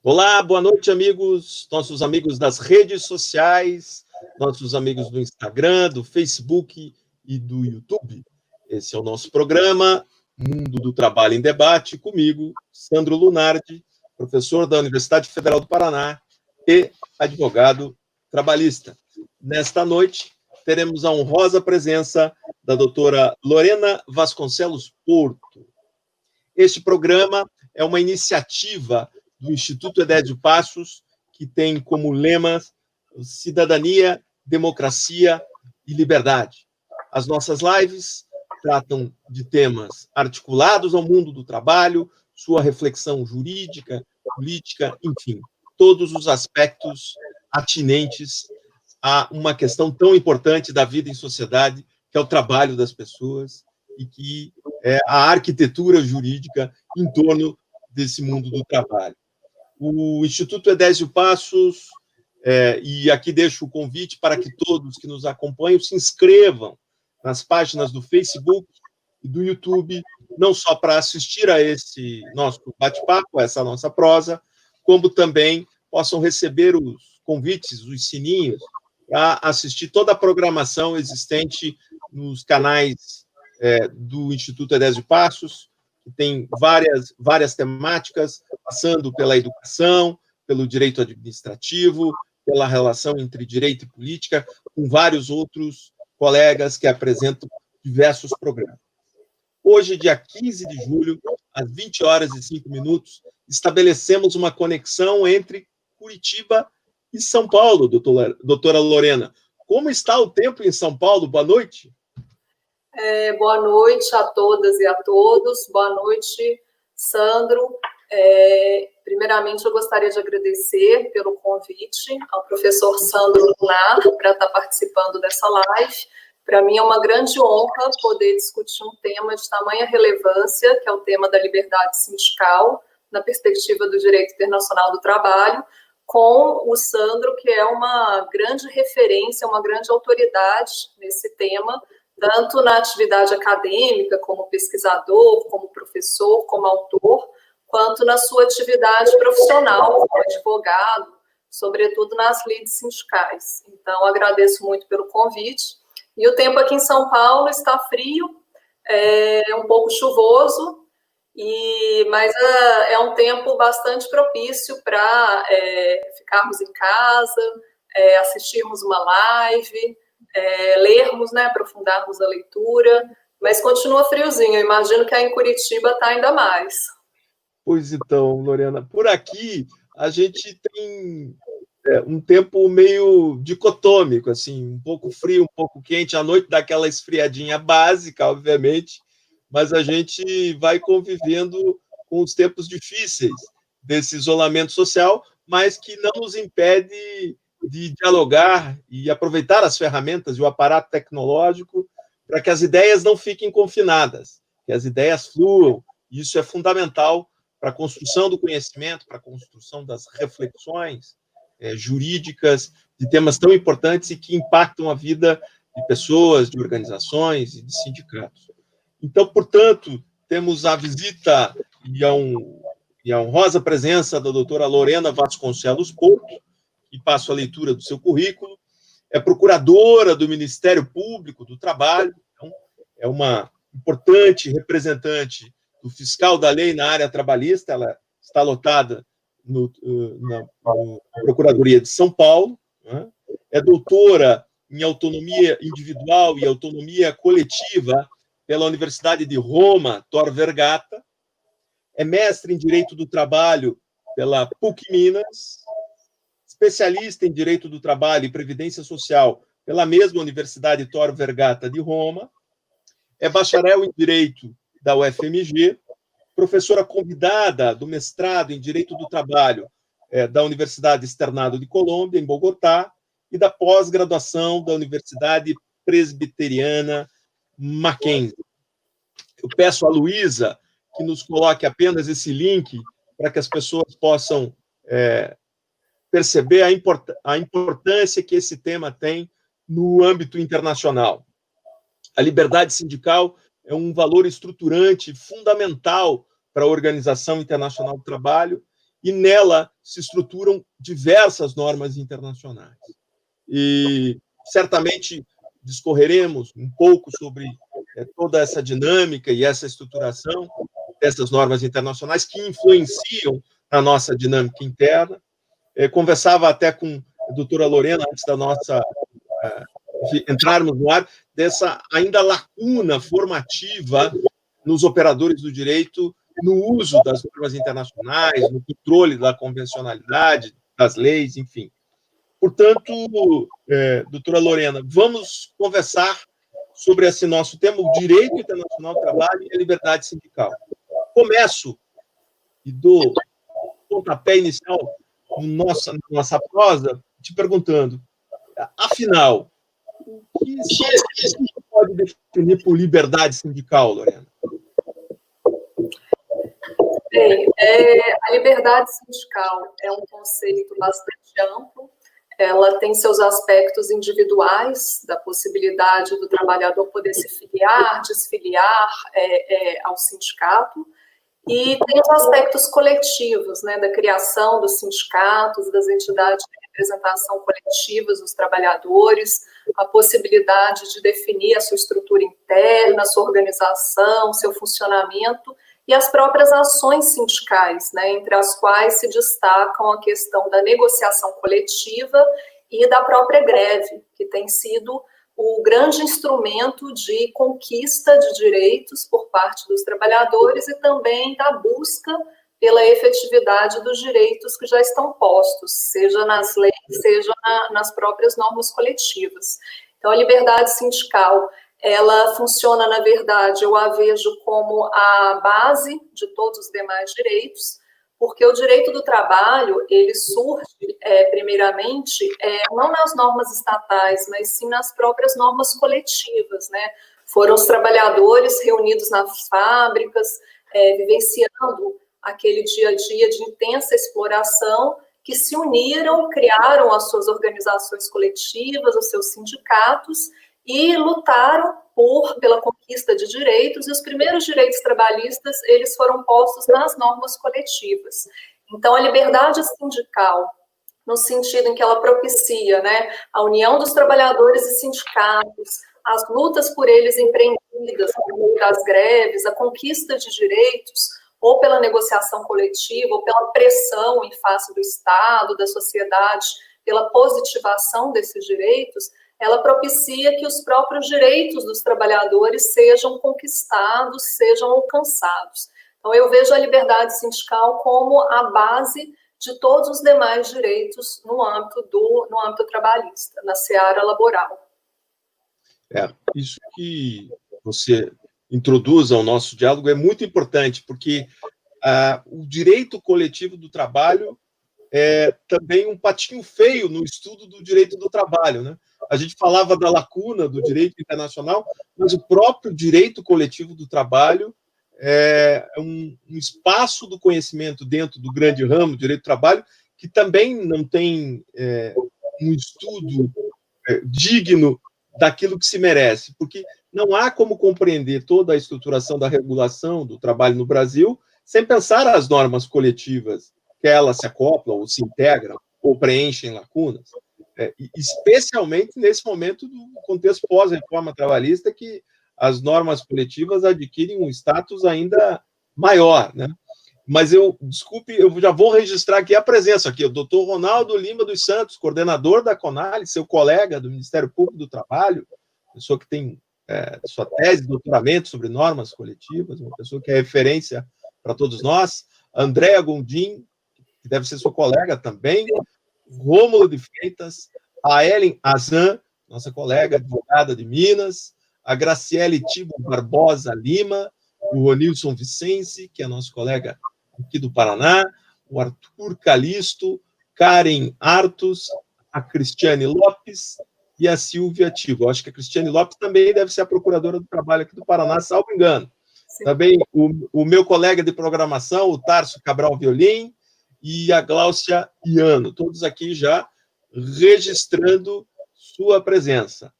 Olá, boa noite, amigos, nossos amigos das redes sociais, nossos amigos do Instagram, do Facebook e do YouTube. Esse é o nosso programa Mundo do Trabalho em Debate, comigo, Sandro Lunardi, professor da Universidade Federal do Paraná e advogado trabalhista. Nesta noite, teremos a honrosa presença da doutora Lorena Vasconcelos Porto. Este programa é uma iniciativa do Instituto Edésio Passos, que tem como lemas cidadania, democracia e liberdade. As nossas lives tratam de temas articulados ao mundo do trabalho, sua reflexão jurídica, política, enfim, todos os aspectos atinentes a uma questão tão importante da vida em sociedade, que é o trabalho das pessoas e que é a arquitetura jurídica em torno desse mundo do trabalho. O Instituto Edésio Passos, e aqui deixo o convite para que todos que nos acompanham se inscrevam nas páginas do Facebook e do YouTube, não só para assistir a esse nosso bate-papo, essa nossa prosa, como também possam receber os convites, os sininhos, para assistir toda a programação existente nos canais do Instituto Edésio Passos, que tem várias temáticas, passando pela educação, pelo direito administrativo, pela relação entre direito e política, com vários outros colegas que apresentam diversos programas. Hoje, dia 15 de julho, às 20h05, estabelecemos uma conexão entre Curitiba e São Paulo, doutora Lorena. Como está o tempo em São Paulo? Boa noite. Boa noite a todas e a todos. Boa noite, Sandro. Primeiramente, eu gostaria de agradecer pelo convite ao professor Sandro Lunar para estar participando dessa live. Para mim é uma grande honra poder discutir um tema de tamanha relevância, que é o tema da liberdade sindical, na perspectiva do direito internacional do trabalho, com o Sandro, que é uma grande referência, uma grande autoridade nesse tema, tanto na atividade acadêmica, como pesquisador, como professor, como autor, quanto na sua atividade profissional, como advogado, sobretudo nas lides sindicais. Então, agradeço muito pelo convite. E o tempo aqui em São Paulo está frio, um pouco chuvoso, mas é um tempo bastante propício para ficarmos em casa, assistirmos uma live, lermos, aprofundarmos a leitura, mas continua friozinho. Eu imagino que aí em Curitiba está ainda mais. Pois então, Lorena, por aqui a gente tem um tempo meio dicotômico, assim, um pouco frio, um pouco quente, à noite dá aquela esfriadinha básica, obviamente, mas a gente vai convivendo com os tempos difíceis desse isolamento social, mas que não nos impede de dialogar e aproveitar as ferramentas e o aparato tecnológico para que as ideias não fiquem confinadas, que as ideias fluam. Isso é fundamental para a construção do conhecimento, para a construção das reflexões jurídicas de temas tão importantes e que impactam a vida de pessoas, de organizações e de sindicatos. Então, portanto, temos a visita e a honrosa presença da doutora Lorena Vasconcelos Porto, e passo a leitura do seu currículo. É procuradora do Ministério Público do Trabalho, então é uma importante representante do fiscal da lei na área trabalhista, ela está lotada na Procuradoria de São Paulo, né? É doutora em autonomia individual e autonomia coletiva pela Universidade de Roma, Tor Vergata, é mestre em Direito do Trabalho pela PUC Minas, especialista em Direito do Trabalho e Previdência Social pela mesma Universidade Tor Vergata de Roma, é bacharel em Direito da UFMG, professora convidada do mestrado em Direito do Trabalho da Universidade Externado de Colômbia, em Bogotá, e da pós-graduação da Universidade Presbiteriana Mackenzie. Eu peço a Luísa que nos coloque apenas esse link para que as pessoas possam perceber a importância que esse tema tem no âmbito internacional. A liberdade sindical é um valor estruturante fundamental para a Organização Internacional do Trabalho e nela se estruturam diversas normas internacionais. E certamente discorreremos um pouco sobre toda essa dinâmica e essa estruturação dessas normas internacionais que influenciam a nossa dinâmica interna. Conversava até com a doutora Lorena, antes da nossa de entrarmos no ar, dessa ainda lacuna formativa nos operadores do direito no uso das normas internacionais, no controle da convencionalidade, das leis, enfim. Portanto, doutora Lorena, vamos conversar sobre esse nosso tema, o direito internacional do trabalho e a liberdade sindical. Começo e dou pontapé inicial na nossa prosa te perguntando, afinal, o que se pode definir por liberdade sindical, Lorena? Bem, a liberdade sindical é um conceito bastante amplo. Ela tem seus aspectos individuais, da possibilidade do trabalhador poder se filiar, desfiliar ao sindicato, e tem os aspectos coletivos, né, da criação dos sindicatos, das entidades de representação coletivas dos trabalhadores, a possibilidade de definir a sua estrutura interna, a sua organização, seu funcionamento, e as próprias ações sindicais, né, entre as quais se destacam a questão da negociação coletiva e da própria greve, que tem sido o grande instrumento de conquista de direitos por parte dos trabalhadores e também da busca pela efetividade dos direitos que já estão postos, seja nas leis, seja nas próprias normas coletivas. Então, a liberdade sindical, ela funciona, na verdade, eu a vejo como a base de todos os demais direitos, porque o direito do trabalho, ele surge, primeiramente, não nas normas estatais, mas sim nas próprias normas coletivas, né? Foram os trabalhadores reunidos nas fábricas, vivenciando aquele dia a dia de intensa exploração, que se uniram, criaram as suas organizações coletivas, os seus sindicatos, e lutaram pela conquista de direitos, e os primeiros direitos trabalhistas, eles foram postos nas normas coletivas. Então, a liberdade sindical, no sentido em que ela propicia, né, a união dos trabalhadores e sindicatos, as lutas por eles empreendidas, por meio das greves, a conquista de direitos, ou pela negociação coletiva, ou pela pressão em face do Estado, da sociedade, pela positivação desses direitos, ela propicia que os próprios direitos dos trabalhadores sejam conquistados, sejam alcançados. Então, eu vejo a liberdade sindical como a base de todos os demais direitos no âmbito trabalhista, na seara laboral. Isso que você introduz ao nosso diálogo é muito importante, porque o direito coletivo do trabalho é também um patinho feio no estudo do direito do trabalho, né? A gente falava da lacuna do direito internacional, mas o próprio direito coletivo do trabalho é um espaço do conhecimento dentro do grande ramo do direito do trabalho que também não tem um estudo digno daquilo que se merece, porque não há como compreender toda a estruturação da regulação do trabalho no Brasil sem pensar as normas coletivas, que elas se acoplam, ou se integram, ou preenchem lacunas, especialmente nesse momento do contexto pós-reforma trabalhista, que as normas coletivas adquirem um status ainda maior, né? Mas eu já vou registrar aqui a presença aqui, o doutor Ronaldo Lima dos Santos, coordenador da CONALE, seu colega do Ministério Público do Trabalho, pessoa que tem sua tese de doutoramento sobre normas coletivas, uma pessoa que é referência para todos nós, Andréa Gondim, que deve ser sua colega também, Rômulo de Freitas, a Ellen Azan, nossa colega advogada de Minas, a Graciele Tibo Barbosa Lima, o Ronilson Vicense, que é nosso colega aqui do Paraná, o Arthur Calisto, Karen Artus, a Cristiane Lopes e a Silvia Tivo. Acho que a Cristiane Lopes também deve ser a procuradora do trabalho aqui do Paraná, salvo engano. Sim. Também o meu colega de programação, o Tarso Cabral Violim, e a Gláucia Iano, todos aqui já registrando sua presença.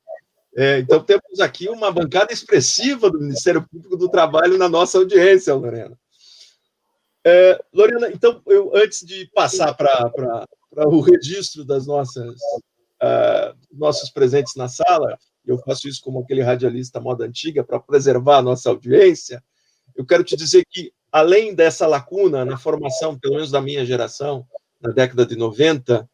Então, temos aqui uma bancada expressiva do Ministério Público do Trabalho na nossa audiência, Lorena. Lorena, então, antes de passar para o registro das nossos presentes na sala, eu faço isso como aquele radialista moda antiga, para preservar a nossa audiência, eu quero te dizer que, além dessa lacuna na formação, pelo menos da minha geração, na década de 90,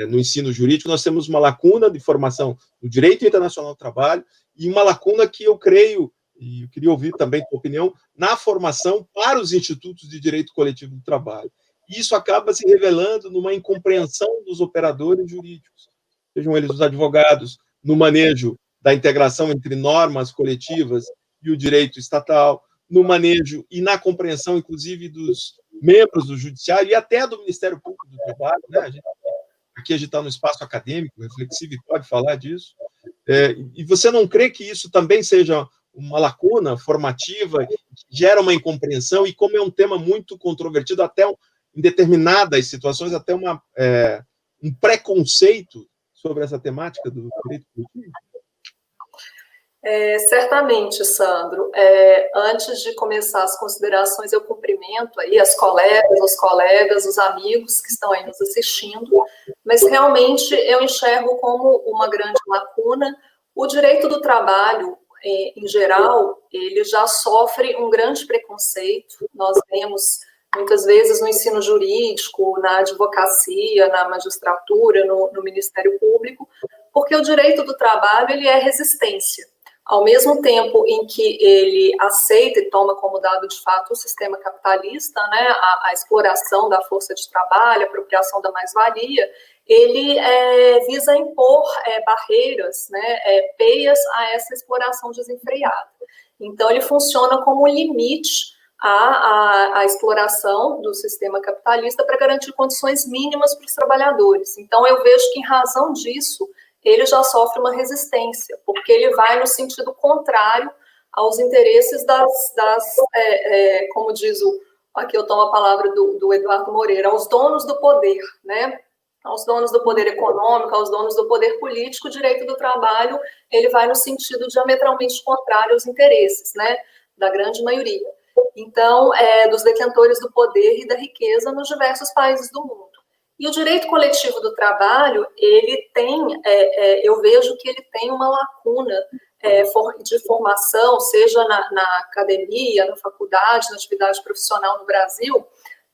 no ensino jurídico, nós temos uma lacuna de formação no direito internacional do trabalho e uma lacuna que eu creio, e eu queria ouvir também a tua opinião, na formação para os institutos de direito coletivo do trabalho. E isso acaba se revelando numa incompreensão dos operadores jurídicos, sejam eles os advogados, no manejo da integração entre normas coletivas e o direito estatal, no manejo e na compreensão, inclusive, dos membros do judiciário e até do Ministério Público do Trabalho, né? Aqui a gente está no espaço acadêmico, reflexivo, e pode falar disso. E você não crê que isso também seja uma lacuna formativa, que gera uma incompreensão, e como é um tema muito controvertido, até em determinadas situações, até um preconceito sobre essa temática do direito coletivo? Certamente, Sandro. Antes de começar as considerações, eu cumprimento aí as colegas, os colegas, os amigos que estão aí nos assistindo, mas realmente eu enxergo como uma grande lacuna. O direito do trabalho, em geral, ele já sofre um grande preconceito. Nós vemos muitas vezes no ensino jurídico, na advocacia, na magistratura, no Ministério Público, porque o direito do trabalho ele é resistência. Ao mesmo tempo em que ele aceita e toma como dado de fato o sistema capitalista, né, a exploração da força de trabalho, a apropriação da mais-valia, ele visa impor barreiras, né, peias a essa exploração desenfreada. Então, ele funciona como um limite à exploração do sistema capitalista para garantir condições mínimas para os trabalhadores. Então, eu vejo que, em razão disso, ele já sofre uma resistência, porque ele vai no sentido contrário aos interesses como diz aqui eu tomo a palavra do Eduardo Moreira, aos donos do poder, né? Aos donos do poder econômico, aos donos do poder político. O direito do trabalho, ele vai no sentido diametralmente contrário aos interesses, né? Da grande maioria. Então, dos detentores do poder e da riqueza nos diversos países do mundo. E o direito coletivo do trabalho, ele tem, eu vejo que ele tem uma lacuna de formação, seja na academia, na faculdade, na atividade profissional no Brasil,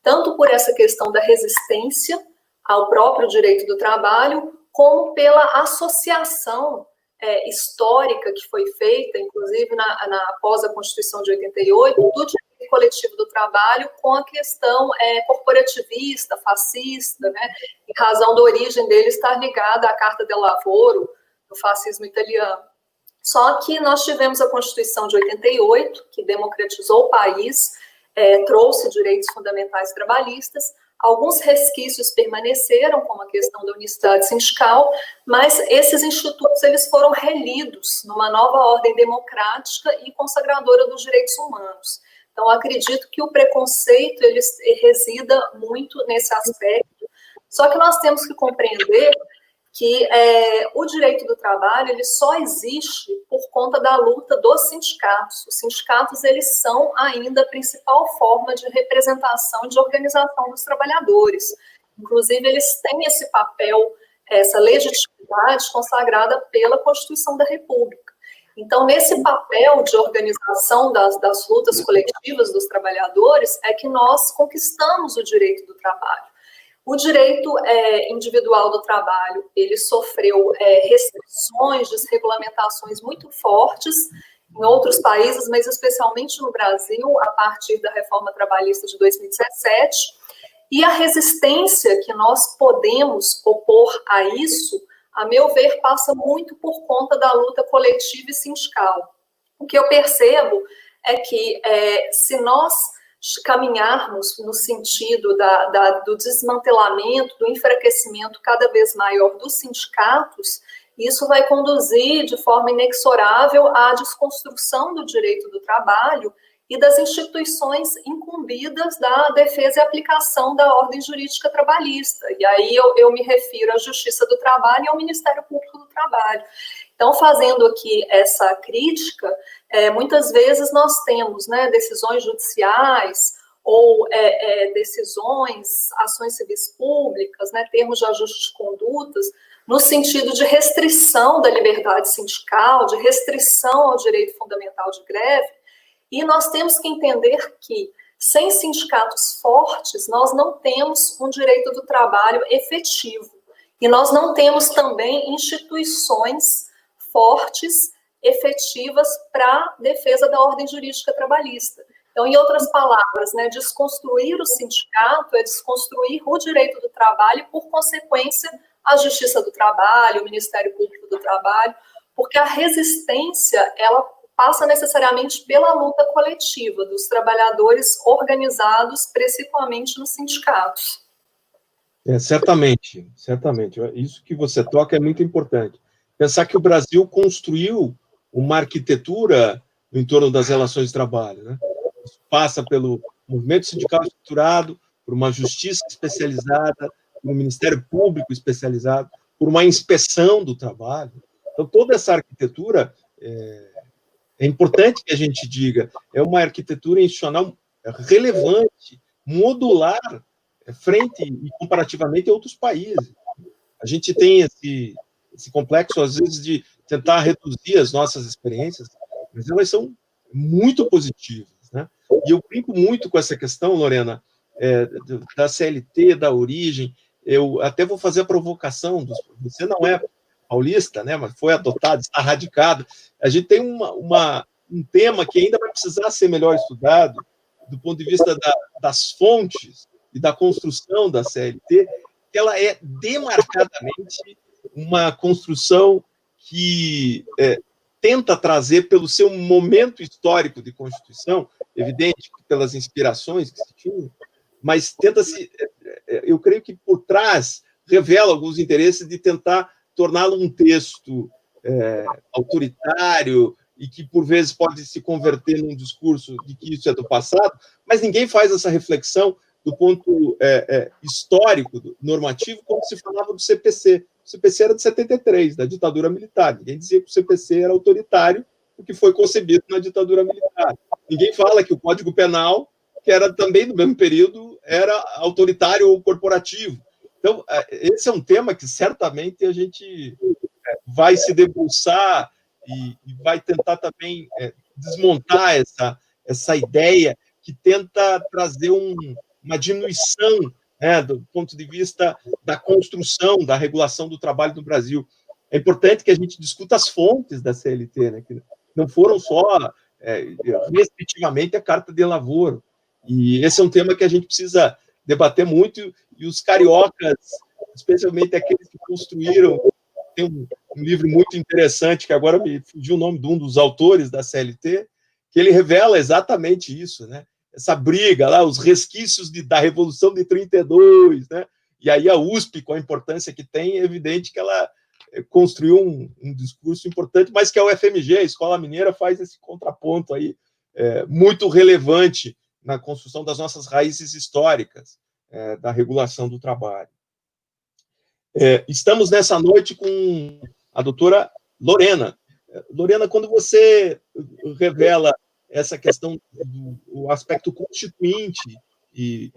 tanto por essa questão da resistência ao próprio direito do trabalho, como pela associação histórica que foi feita, inclusive após a Constituição de 88, do direito coletivo do trabalho com a questão corporativista, fascista, né, em razão da origem dele estar ligada à Carta del Lavoro, do fascismo italiano. Só que nós tivemos a Constituição de 88, que democratizou o país, trouxe direitos fundamentais trabalhistas. Alguns resquícios permaneceram, como a questão da unicidade sindical, mas esses institutos eles foram relidos numa nova ordem democrática e consagradora dos direitos humanos. Então, acredito que o preconceito ele resida muito nesse aspecto. Só que nós temos que compreender que o direito do trabalho ele só existe por conta da luta dos sindicatos. Os sindicatos eles são ainda a principal forma de representação e de organização dos trabalhadores. Inclusive, eles têm esse papel, essa legitimidade consagrada pela Constituição da República. Então, nesse papel de organização das lutas coletivas dos trabalhadores, é que nós conquistamos o direito do trabalho. O direito individual do trabalho, ele sofreu restrições, desregulamentações muito fortes em outros países, mas especialmente no Brasil, a partir da reforma trabalhista de 2017, e a resistência que nós podemos opor a isso, a meu ver, passa muito por conta da luta coletiva e sindical. O que eu percebo é que se nós caminharmos no sentido do desmantelamento, do enfraquecimento cada vez maior dos sindicatos, isso vai conduzir de forma inexorável à desconstrução do direito do trabalho e das instituições incumbidas da defesa e aplicação da ordem jurídica trabalhista. E aí eu me refiro à Justiça do Trabalho e ao Ministério Público do Trabalho. Então, fazendo aqui essa crítica, muitas vezes nós temos, né, decisões judiciais ou decisões, ações civis públicas, né, termos de ajuste de condutas, no sentido de restrição da liberdade sindical, de restrição ao direito fundamental de greve, e nós temos que entender que, sem sindicatos fortes, nós não temos um direito do trabalho efetivo, e nós não temos também instituições fortes, efetivas para a defesa da ordem jurídica trabalhista. Então, em outras palavras, né, desconstruir o sindicato é desconstruir o direito do trabalho e, por consequência, a Justiça do Trabalho, o Ministério Público do Trabalho, porque a resistência, ela passa necessariamente pela luta coletiva dos trabalhadores organizados, principalmente nos sindicatos. Certamente. Isso que você toca é muito importante. Pensar que o Brasil construiu uma arquitetura no entorno das relações de trabalho, né? Isso passa pelo movimento sindical estruturado, por uma justiça especializada, por um Ministério Público especializado, por uma inspeção do trabalho. Então, toda essa arquitetura é importante que a gente diga, é uma arquitetura institucional relevante, modular, frente e comparativamente a outros países. A gente tem esse complexo, às vezes, de tentar reduzir as nossas experiências, mas elas são muito positivas, né? E eu brinco muito com essa questão, Lorena, da CLT, da origem. Eu até vou fazer a provocação, você não é paulista, né, mas foi adotado, está radicado. A gente tem um tema que ainda vai precisar ser melhor estudado, do ponto de vista das fontes e da construção da CLT, que ela é demarcadamente uma construção que tenta trazer, pelo seu momento histórico de Constituição, evidente, pelas inspirações que se tinham, mas eu creio que por trás revela alguns interesses de tentar torná-lo um texto autoritário e que, por vezes, pode se converter num discurso de que isso é do passado, mas ninguém faz essa reflexão do ponto histórico, normativo, quando se falava do CPC. O CPC era de 73, da ditadura militar. Ninguém dizia que o CPC era autoritário, porque foi concebido na ditadura militar. Ninguém fala que o Código Penal, que era também do mesmo período, era autoritário ou corporativo. Então, esse é um tema que certamente a gente vai se debruçar e vai tentar também desmontar essa ideia que tenta trazer uma diminuição, né, do ponto de vista da construção, da regulação do trabalho no Brasil. É importante que a gente discuta as fontes da CLT, né, que não foram só restritivamente a Carta de Lavoro. E esse é um tema que a gente precisa debater muito, e os cariocas, especialmente aqueles que construíram, tem um livro muito interessante, que agora me fugiu o nome de um dos autores da CLT, que ele revela exatamente isso, né? Essa briga lá, os resquícios da Revolução de 32, né? E aí a USP, com a importância que tem, é evidente que ela construiu um discurso importante, mas que a UFMG, a Escola Mineira, faz esse contraponto aí, muito relevante na construção das nossas raízes históricas da regulação do trabalho. Estamos nessa noite com a doutora Lorena. Lorena, quando você revela essa questão do aspecto constituinte e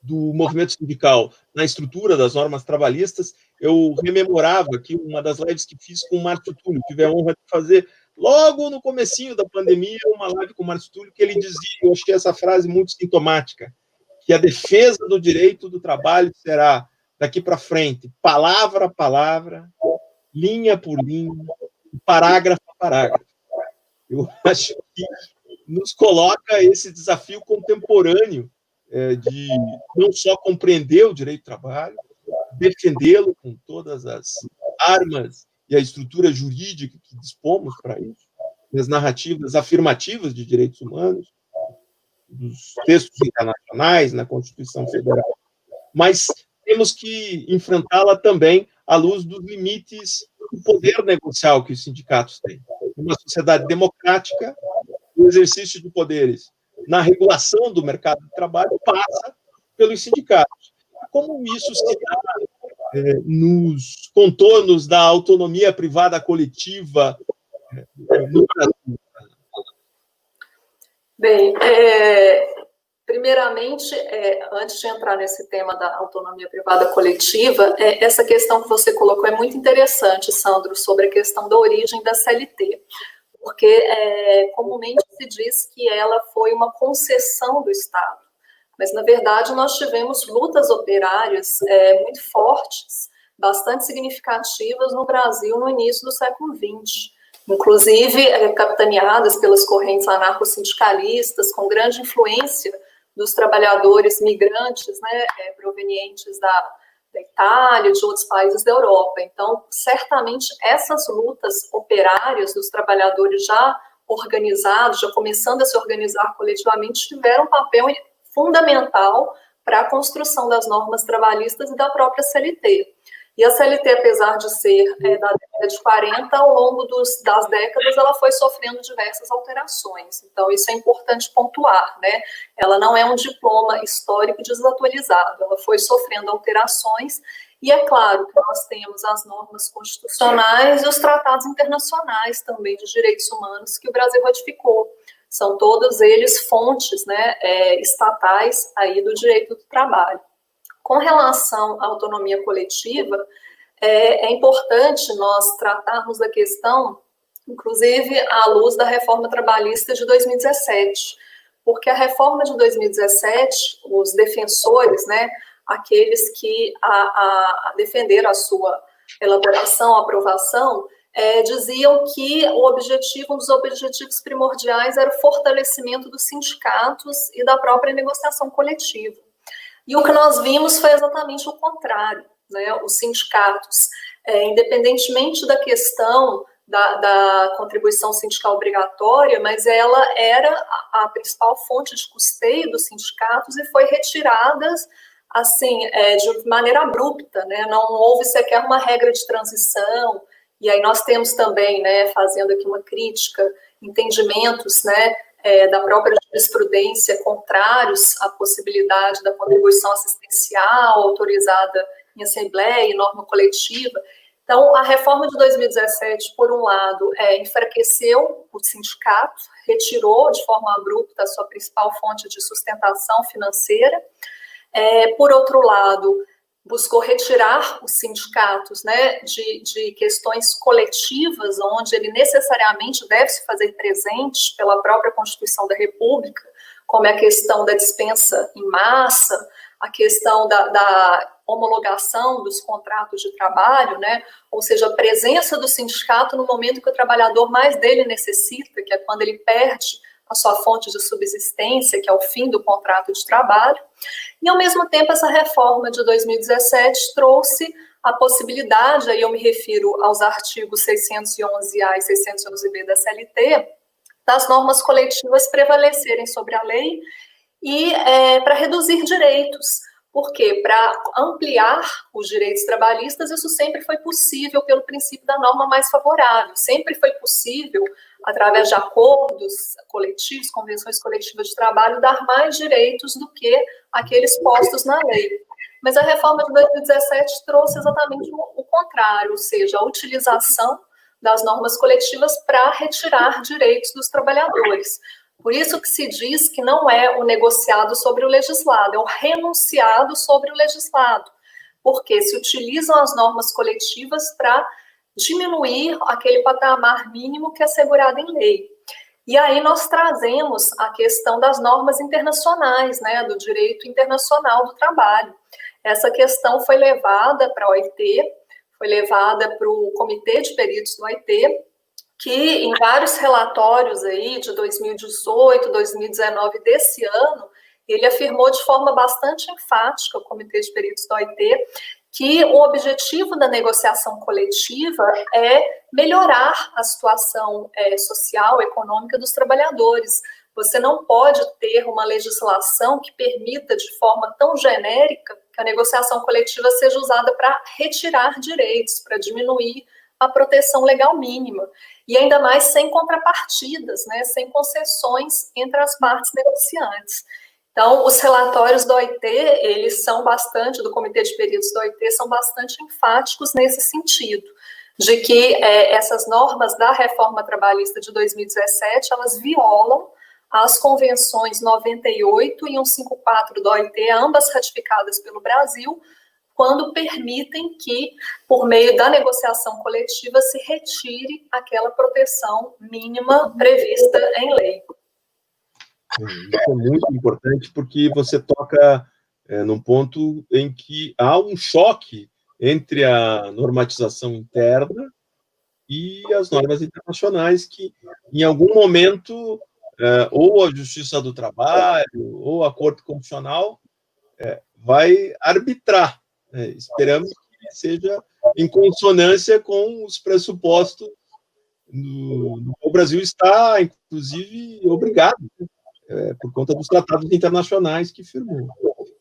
do movimento sindical na estrutura das normas trabalhistas, eu rememorava aqui uma das lives que fiz com o Márcio Túlio, tive a honra de fazer logo no comecinho da pandemia, uma live com o Márcio Túlio, que ele dizia, eu achei essa frase muito sintomática, que a defesa do direito do trabalho será, daqui para frente, palavra a palavra, linha por linha, parágrafo a parágrafo. Eu acho que nos coloca esse desafio contemporâneo de não só compreender o direito do trabalho, defendê-lo com todas as armas e a estrutura jurídica que dispomos para isso, as narrativas afirmativas de direitos humanos, dos textos internacionais, na Constituição Federal, mas temos que enfrentá-la também à luz dos limites do poder negocial que os sindicatos têm. Uma sociedade democrática, o exercício de poderes na regulação do mercado de trabalho passa pelos sindicatos. Como isso se dá nos contornos da autonomia privada coletiva no Brasil? Bem, Primeiramente, antes de entrar nesse tema da autonomia privada coletiva, essa questão que você colocou é muito interessante, Sandro, sobre a questão da origem da CLT, porque comumente se diz que ela foi uma concessão do Estado, mas, na verdade, nós tivemos lutas operárias muito fortes, bastante significativas no Brasil no início do século XX, inclusive capitaneadas pelas correntes anarco-sindicalistas, com grande influência dos trabalhadores migrantes, né, provenientes da Itália, de outros países da Europa. Então, certamente, essas lutas operárias dos trabalhadores já organizados, já começando a se organizar coletivamente, tiveram um papel fundamental para a construção das normas trabalhistas e da própria CLT. E a CLT, apesar de ser da década de 40, ao longo das décadas, ela foi sofrendo diversas alterações. Então, isso é importante pontuar, né? Ela não é um diploma histórico desatualizado, ela foi sofrendo alterações, e é claro que nós temos as normas constitucionais e os tratados internacionais também de direitos humanos que o Brasil ratificou. São todos eles fontes, né, estatais aí do direito do trabalho. Com relação à autonomia coletiva, é importante nós tratarmos da questão, inclusive à luz da reforma trabalhista de 2017, porque a reforma de 2017, os defensores, né, aqueles que defenderam a sua elaboração, aprovação, diziam que um dos objetivos primordiais era o fortalecimento dos sindicatos e da própria negociação coletiva. E o que nós vimos foi exatamente o contrário, né? Os sindicatos, independentemente da questão da contribuição sindical obrigatória, mas ela era a principal fonte de custeio dos sindicatos e foi retirada assim, de maneira abrupta, né? Não houve sequer uma regra de transição. E aí nós temos também, né, fazendo aqui uma crítica, entendimentos, né, da própria jurisprudência contrários à possibilidade da contribuição assistencial autorizada em assembleia e norma coletiva. Então, a reforma de 2017, por um lado, enfraqueceu o sindicato, retirou de forma abrupta a sua principal fonte de sustentação financeira. Por outro lado, buscou retirar os sindicatos, né, de questões coletivas, onde ele necessariamente deve se fazer presente pela própria Constituição da República, como é a questão da dispensa em massa, a questão da homologação dos contratos de trabalho, né, ou seja, a presença do sindicato no momento que o trabalhador mais dele necessita, que é quando ele perde a sua fonte de subsistência, que é o fim do contrato de trabalho. E, ao mesmo tempo, essa reforma de 2017 trouxe a possibilidade, aí eu me refiro aos artigos 611A e 611B da CLT, das normas coletivas prevalecerem sobre a lei e para reduzir direitos. Por quê? Para ampliar os direitos trabalhistas, isso sempre foi possível pelo princípio da norma mais favorável. Sempre foi possível, através de acordos coletivos, convenções coletivas de trabalho, dar mais direitos do que aqueles postos na lei. Mas a reforma de 2017 trouxe exatamente o contrário, ou seja, a utilização das normas coletivas para retirar direitos dos trabalhadores. Por isso que se diz que não é o negociado sobre o legislado, é o renunciado sobre o legislado, porque se utilizam as normas coletivas para diminuir aquele patamar mínimo que é assegurado em lei. E aí nós trazemos a questão das normas internacionais, né, do direito internacional do trabalho. Essa questão foi levada para a OIT, foi levada para o Comitê de Peritos do OIT, que em vários relatórios aí de 2018, 2019 desse ano, ele afirmou de forma bastante enfática, o Comitê de Peritos da OIT, que o objetivo da negociação coletiva é melhorar a situação social, econômica dos trabalhadores. Você não pode ter uma legislação que permita de forma tão genérica que a negociação coletiva seja usada para retirar direitos, para diminuir a proteção legal mínima. E ainda mais sem contrapartidas, né, sem concessões entre as partes negociantes. Então, os relatórios do OIT, eles são bastante, do Comitê de Peritos do OIT, são bastante enfáticos nesse sentido, de que essas normas da reforma trabalhista de 2017, elas violam as convenções 98 e 154 da OIT, ambas ratificadas pelo Brasil, quando permitem que, por meio da negociação coletiva, se retire aquela proteção mínima prevista em lei. Isso é muito importante, porque você toca num ponto em que há um choque entre a normatização interna e as normas internacionais, que, em algum momento, ou a Justiça do Trabalho, ou a Corte Constitucional vai arbitrar. Esperamos que seja em consonância com os pressupostos o Brasil está, inclusive, obrigado, por conta dos tratados internacionais que firmou.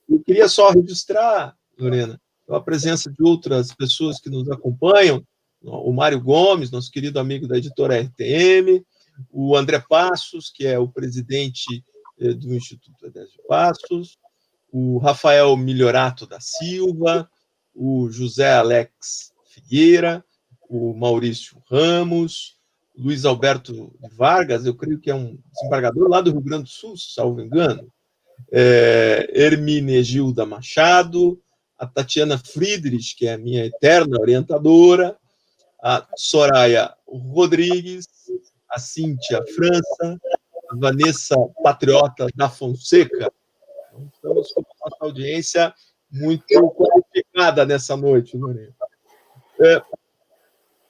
Eu queria só registrar, Lorena, a presença de outras pessoas que nos acompanham, o Mário Gomes, nosso querido amigo da editora RTM, o André Passos, que é o presidente do Instituto Edésio Passos, o Rafael Milhorato da Silva, o José Alex Figueira, o Maurício Ramos, Luiz Alberto Vargas, eu creio que é um desembargador lá do Rio Grande do Sul, salvo engano, Herminegilda Machado, a Tatiana Friedrich, que é a minha eterna orientadora, a Soraya Rodrigues, a Cíntia França, a Vanessa Patriota da Fonseca. Então, estamos com uma audiência muito qualificada nessa noite, Lorena.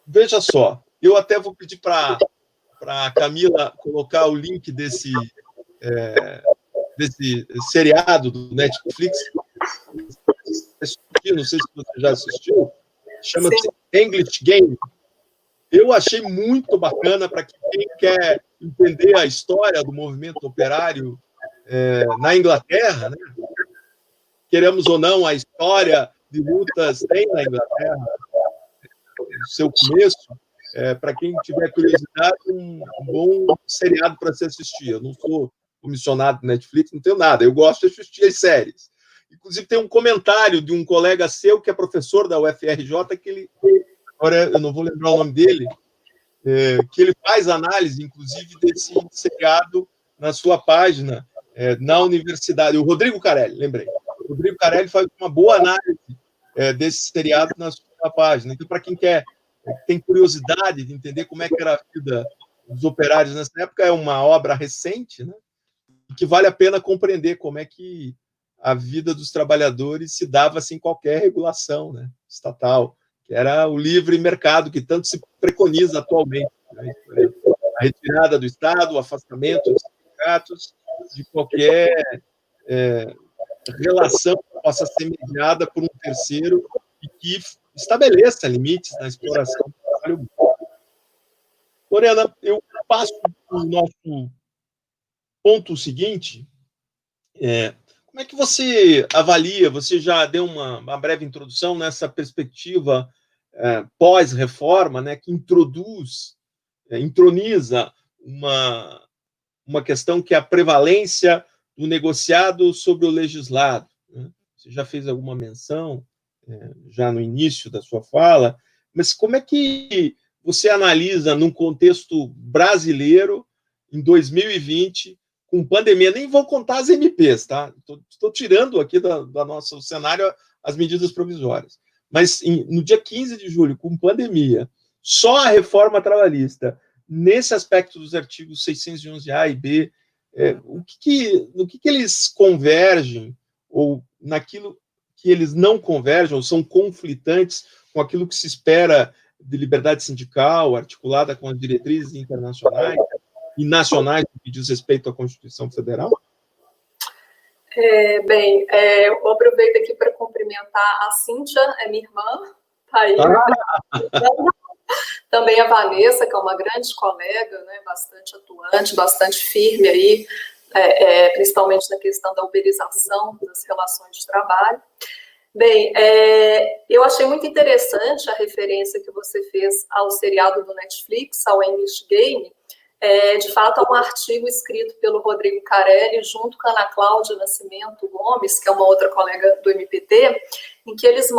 Veja só, eu até vou pedir para a Camila colocar o link desse seriado do Netflix. Não sei se você já assistiu, chama-se English Game. Eu achei muito bacana para quem quer entender a história do movimento operário na Inglaterra, né? Queremos ou não, a história de lutas tem na Inglaterra, o seu começo. Para quem tiver curiosidade, um bom seriado para se assistir. Eu não sou comissionado do Netflix, não tenho nada, eu gosto de assistir as séries. Inclusive, tem um comentário de um colega seu, que é professor da UFRJ, que ele, agora eu não vou lembrar o nome dele, que ele faz análise, inclusive, desse seriado na sua página, na universidade. O Rodrigo Carelli, lembrei. O Rodrigo Carelli faz uma boa análise desse seriado na sua página. Então, para quem tem curiosidade de entender como é que era a vida dos operários nessa época, é uma obra recente, né? Que vale a pena compreender como é que a vida dos trabalhadores se dava sem qualquer regulação, né, estatal, que era o livre mercado que tanto se preconiza atualmente, né? A retirada do Estado, o afastamento dos sindicatos, de qualquer relação que possa ser mediada por um terceiro e que estabeleça limites na exploração do trabalho. Lorena, eu passo para o nosso ponto seguinte. Como é que você avalia, você já deu uma breve introdução nessa perspectiva pós-reforma, né, que introniza uma questão que é a prevalência do negociado sobre o legislado, né? Você já fez alguma menção já no início da sua fala, mas como é que você analisa num contexto brasileiro, em 2020, com pandemia? Nem vou contar as MPs, tá? Estou tirando aqui do nosso cenário as medidas provisórias. Mas no dia 15 de julho, com pandemia, só a reforma trabalhista, nesse aspecto dos artigos 611A e B, no que eles convergem, ou naquilo que eles não convergem, ou são conflitantes com aquilo que se espera de liberdade sindical, articulada com as diretrizes internacionais e nacionais que diz respeito à Constituição Federal? Eu aproveito aqui para cumprimentar a Cíntia, é minha irmã, tá aí. Também a Vanessa, que é uma grande colega, né, bastante atuante, bastante firme aí, principalmente na questão da uberização das relações de trabalho. Bem, eu achei muito interessante a referência que você fez ao seriado do Netflix, ao English Game. De fato, há um artigo escrito pelo Rodrigo Carelli, junto com a Ana Cláudia Nascimento Gomes, que é uma outra colega do MPT, em que eles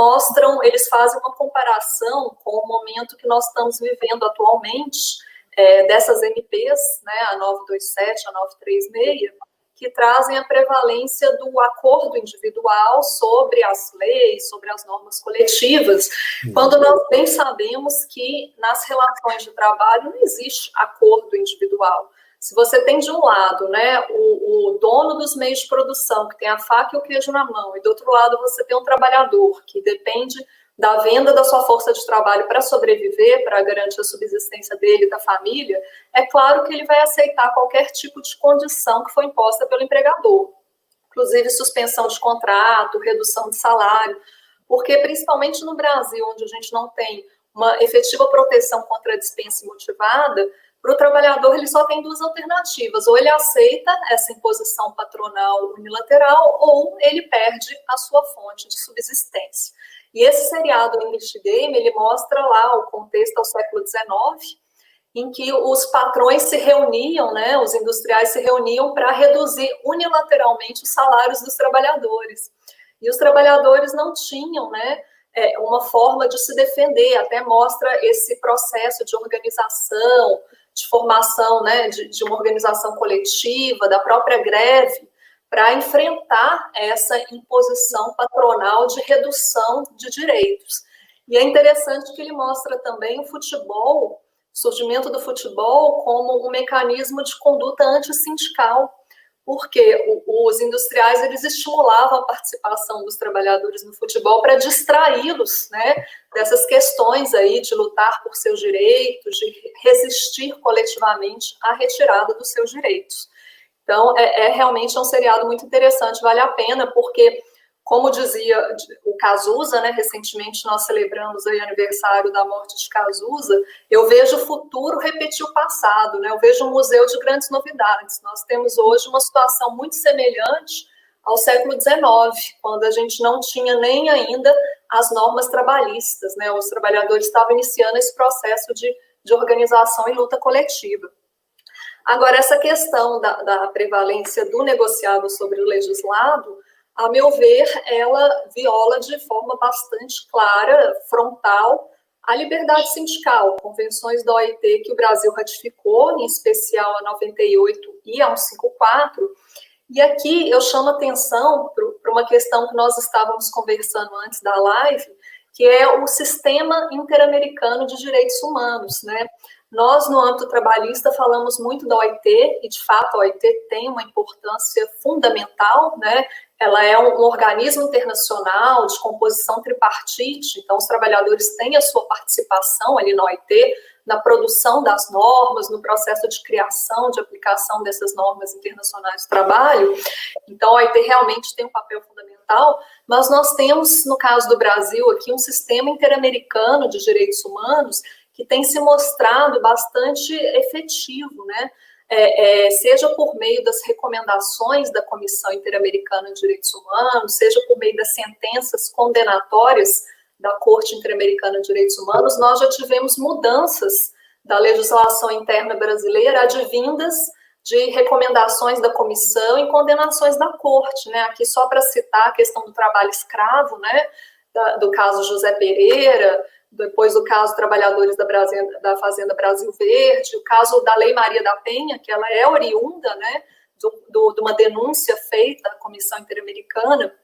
fazem uma comparação com o momento que nós estamos vivendo atualmente, dessas MPs, né, a 927, a 936, que trazem a prevalência do acordo individual sobre as leis, sobre as normas coletivas, quando nós bem sabemos que nas relações de trabalho não existe acordo individual. Se você tem de um lado, né, o dono dos meios de produção, que tem a faca e o queijo na mão, e do outro lado você tem um trabalhador que depende da venda da sua força de trabalho para sobreviver, para garantir a subsistência dele e da família, é claro que ele vai aceitar qualquer tipo de condição que for imposta pelo empregador, inclusive suspensão de contrato, redução de salário, porque principalmente no Brasil, onde a gente não tem uma efetiva proteção contra a dispensa imotivada, para o trabalhador ele só tem duas alternativas: ou ele aceita essa imposição patronal unilateral, ou ele perde a sua fonte de subsistência. E esse seriado English Game, ele mostra lá o contexto ao século XIX, em que os patrões se reuniam, né, os industriais se reuniam para reduzir unilateralmente os salários dos trabalhadores. E os trabalhadores não tinham, né, uma forma de se defender, até mostra esse processo de organização, de formação, né, de uma organização coletiva, da própria greve, para enfrentar essa imposição patronal de redução de direitos. E é interessante que ele mostra também o futebol, o surgimento do futebol como um mecanismo de conduta antissindical, porque os industriais eles estimulavam a participação dos trabalhadores no futebol para distraí-los, né, dessas questões aí de lutar por seus direitos, de resistir coletivamente à retirada dos seus direitos. Então, realmente um seriado muito interessante, vale a pena, porque, como dizia o Cazuza, né, recentemente nós celebramos aí o aniversário da morte de Cazuza, eu vejo o futuro repetir o passado, né, eu vejo um museu de grandes novidades. Nós temos hoje uma situação muito semelhante ao século XIX, quando a gente não tinha nem ainda as normas trabalhistas, né, os trabalhadores estavam iniciando esse processo de organização e luta coletiva. Agora, essa questão da prevalência do negociado sobre o legislado, a meu ver, ela viola de forma bastante clara, frontal, a liberdade sindical, convenções da OIT que o Brasil ratificou, em especial a 98 e a 154, e aqui eu chamo atenção para uma questão que nós estávamos conversando antes da live, que é o Sistema Interamericano de Direitos Humanos, né? Nós, no âmbito trabalhista, falamos muito da OIT, e, de fato, a OIT tem uma importância fundamental, né? Ela é um organismo internacional de composição tripartite, então os trabalhadores têm a sua participação ali na OIT, na produção das normas, no processo de criação, de aplicação dessas normas internacionais de trabalho. Então, a OIT realmente tem um papel fundamental, mas nós temos, no caso do Brasil, aqui um sistema interamericano de direitos humanos que tem se mostrado bastante efetivo, né? Seja por meio das recomendações da Comissão Interamericana de Direitos Humanos, seja por meio das sentenças condenatórias da Corte Interamericana de Direitos Humanos, nós já tivemos mudanças da legislação interna brasileira advindas de recomendações da comissão e condenações da Corte, né? Aqui só para citar a questão do trabalho escravo, né? Do caso José Pereira, depois do caso Trabalhadores da Fazenda Brasil Verde, o caso da Lei Maria da Penha, que ela é oriunda, né, de uma denúncia feita à Comissão Interamericana,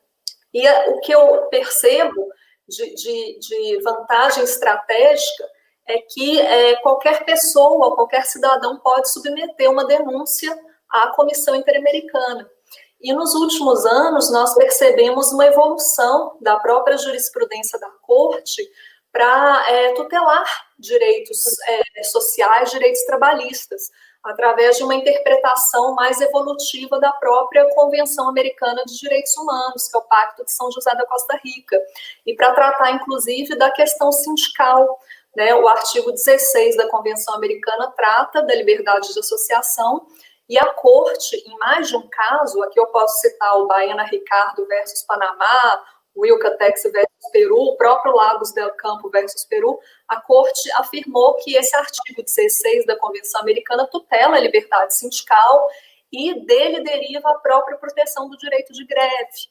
e o que eu percebo de vantagem estratégica é que qualquer pessoa, qualquer cidadão pode submeter uma denúncia à Comissão Interamericana. E nos últimos anos nós percebemos uma evolução da própria jurisprudência da Corte para tutelar direitos sociais, direitos trabalhistas, através de uma interpretação mais evolutiva da própria Convenção Americana de Direitos Humanos, que é o Pacto de São José da Costa Rica, e para tratar, inclusive, da questão sindical, né? O artigo 16 da Convenção Americana trata da liberdade de associação, e a Corte, em mais de um caso, aqui eu posso citar o Baena Ricardo versus Panamá, o Wilcatex versus Peru, o próprio Lagos del Campo versus Peru, a Corte afirmou que esse artigo 16 da Convenção Americana tutela a liberdade sindical e dele deriva a própria proteção do direito de greve.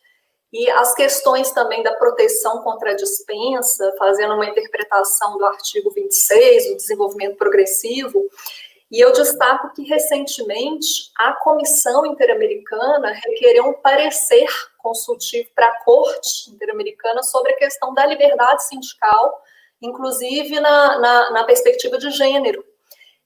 E as questões também da proteção contra a dispensa, fazendo uma interpretação do artigo 26, do desenvolvimento progressivo. E eu destaco que, recentemente, a Comissão Interamericana requereu um parecer consultivo para a Corte Interamericana sobre a questão da liberdade sindical, inclusive na perspectiva de gênero.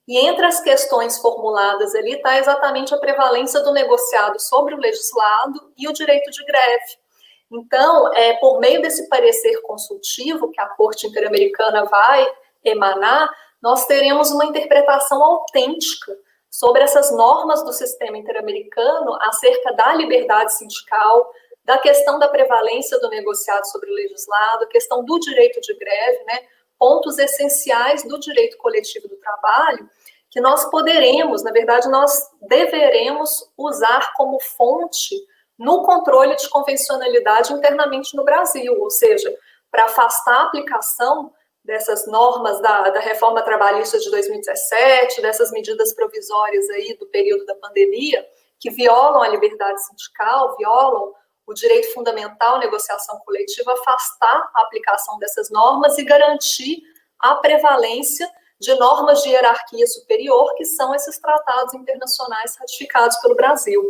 E entre as questões formuladas ali está exatamente a prevalência do negociado sobre o legislado e o direito de greve. Então, por meio desse parecer consultivo que a Corte Interamericana vai emanar, nós teremos uma interpretação autêntica sobre essas normas do sistema interamericano acerca da liberdade sindical, da questão da prevalência do negociado sobre o legislado, a questão do direito de greve, né, pontos essenciais do direito coletivo do trabalho, que nós poderemos, na verdade, nós deveremos usar como fonte no controle de convencionalidade internamente no Brasil, ou seja, para afastar a aplicação dessas normas da reforma trabalhista de 2017, dessas medidas provisórias aí do período da pandemia, que violam a liberdade sindical, violam o direito fundamental à negociação coletiva, afastar a aplicação dessas normas e garantir a prevalência de normas de hierarquia superior, que são esses tratados internacionais ratificados pelo Brasil.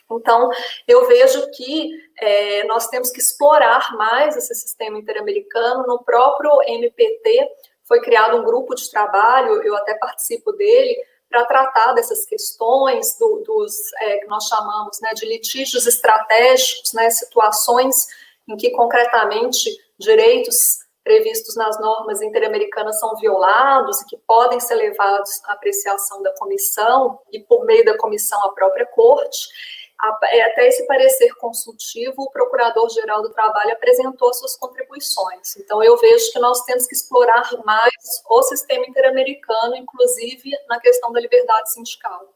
Então, eu vejo que nós temos que explorar mais esse sistema interamericano. No próprio MPT foi criado um grupo de trabalho, eu até participo dele, para tratar dessas questões que nós chamamos, né, de litígios estratégicos, né, situações em que concretamente direitos previstos nas normas interamericanas são violados e que podem ser levados à apreciação da comissão e, por meio da comissão, à própria corte. Até esse parecer consultivo, o Procurador-Geral do Trabalho apresentou suas contribuições. Então, eu vejo que nós temos que explorar mais o sistema interamericano, inclusive na questão da liberdade sindical.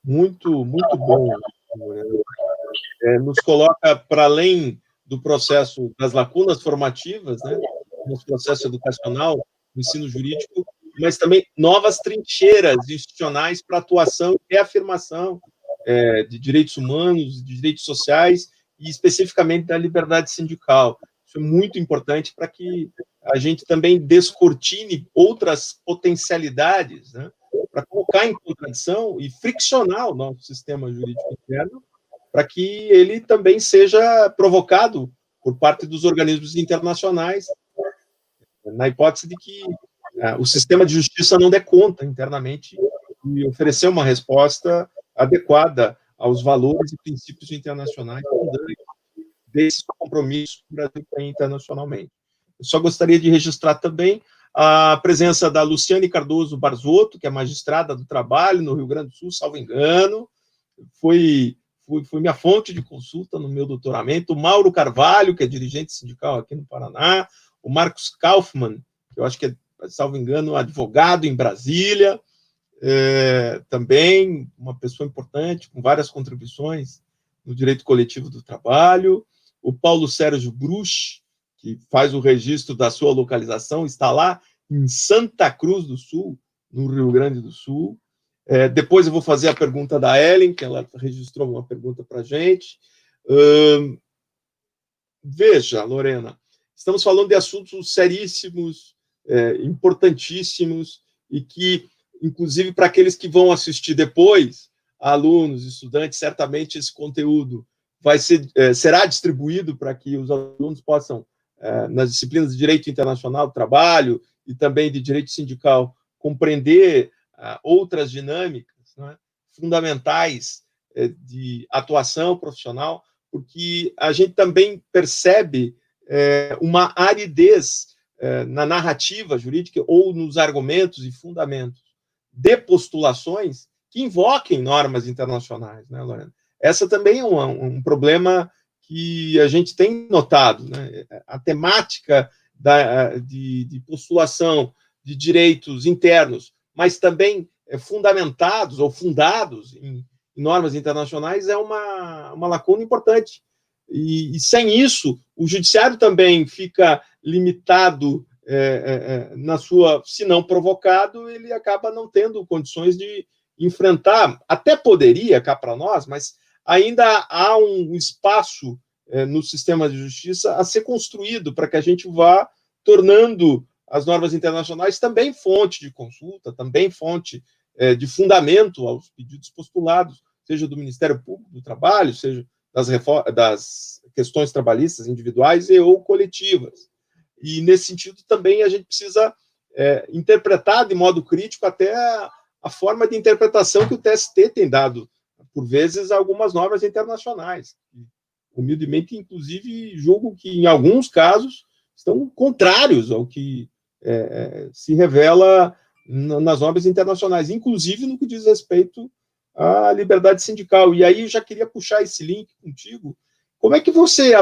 Muito, muito bom. Nos coloca para além do processo das lacunas formativas, né, no processo educacional, no ensino jurídico, mas também novas trincheiras institucionais para atuação e afirmação de direitos humanos, de direitos sociais e especificamente da liberdade sindical. Isso é muito importante para que a gente também descortine outras potencialidades, né, para colocar em contradição e friccionar o nosso sistema jurídico interno, para que ele também seja provocado por parte dos organismos internacionais, na hipótese de que o sistema de justiça não dê conta internamente e oferecer uma resposta adequada aos valores e princípios internacionais desse compromisso que o Brasil tem internacionalmente. Eu só gostaria de registrar também a presença da Luciane Cardoso Barzotto, que é magistrada do trabalho no Rio Grande do Sul, salvo engano, foi minha fonte de consulta no meu doutoramento, o Mauro Carvalho, que é dirigente sindical aqui no Paraná, o Marcos Kaufmann, que eu acho que é, salvo engano, advogado em Brasília, também uma pessoa importante, com várias contribuições no direito coletivo do trabalho, o Paulo Sérgio Bruch, que faz o registro da sua localização, está lá em Santa Cruz do Sul, no Rio Grande do Sul. Depois eu vou fazer a pergunta da Ellen, que ela registrou uma pergunta para a gente. Veja, Lorena, estamos falando de assuntos seríssimos, importantíssimos, e que, inclusive, para aqueles que vão assistir depois, alunos, estudantes, certamente esse conteúdo será distribuído para que os alunos possam, nas disciplinas de Direito Internacional do Trabalho e também de Direito Sindical, compreender outras dinâmicas, né, fundamentais de atuação profissional, porque a gente também percebe uma aridez na narrativa jurídica ou nos argumentos e fundamentos de postulações que invoquem normas internacionais, né, Lorena? Essa também é um problema que a gente tem notado, né? A temática de postulação de direitos internos, mas também fundamentados ou fundados em normas internacionais, é uma lacuna importante. E sem isso, o judiciário também fica limitado na sua, se não provocado, ele acaba não tendo condições de enfrentar, até poderia cá para nós, mas ainda há um espaço no sistema de justiça a ser construído para que a gente vá tornando as normas internacionais também fonte de consulta, também fonte de fundamento aos pedidos postulados, seja do Ministério Público do Trabalho, seja das questões trabalhistas individuais e ou coletivas. E, nesse sentido, também a gente precisa interpretar de modo crítico até a forma de interpretação que o TST tem dado, por vezes, a algumas normas internacionais. Humildemente, inclusive, julgo que, em alguns casos, estão contrários ao que se revela nas normas internacionais, inclusive no que diz respeito à liberdade sindical. E aí eu já queria puxar esse link contigo. Como é que você...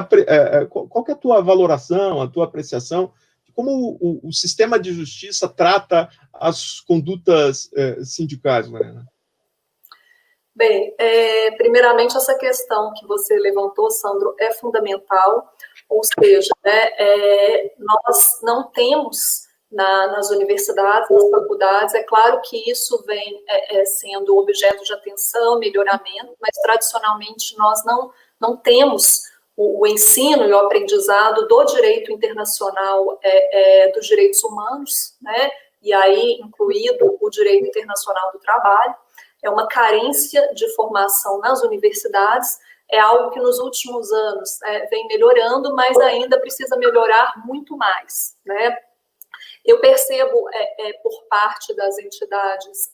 qual que é a tua valoração, a tua apreciação de como o sistema de justiça trata as condutas sindicais, Mariana? Bem, primeiramente, essa questão que você levantou, Sandro, é fundamental, ou seja, nós não temos nas universidades, nas faculdades, é claro que isso vem sendo objeto de atenção, melhoramento, mas tradicionalmente nós não temos o ensino e o aprendizado do direito internacional dos direitos humanos, né? E aí incluído o direito internacional do trabalho. É uma carência de formação nas universidades, é algo que nos últimos anos vem melhorando, mas ainda precisa melhorar muito mais, né? Eu percebo por parte das entidades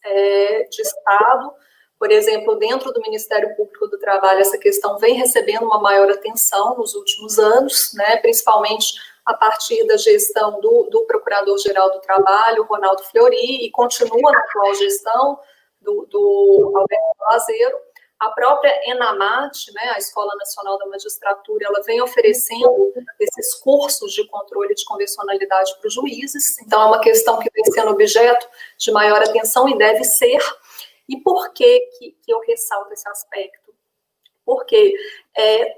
de Estado, por exemplo, dentro do Ministério Público do Trabalho, essa questão vem recebendo uma maior atenção nos últimos anos, né, principalmente a partir da gestão do Procurador-Geral do Trabalho, Ronaldo Fleury, e continua na atual gestão do Alberto Lazzero. A própria ENAMAT, né, a Escola Nacional da Magistratura, ela vem oferecendo esses cursos de controle de convencionalidade para os juízes, então é uma questão que vem sendo objeto de maior atenção e deve ser. E por que eu ressalto esse aspecto? Porque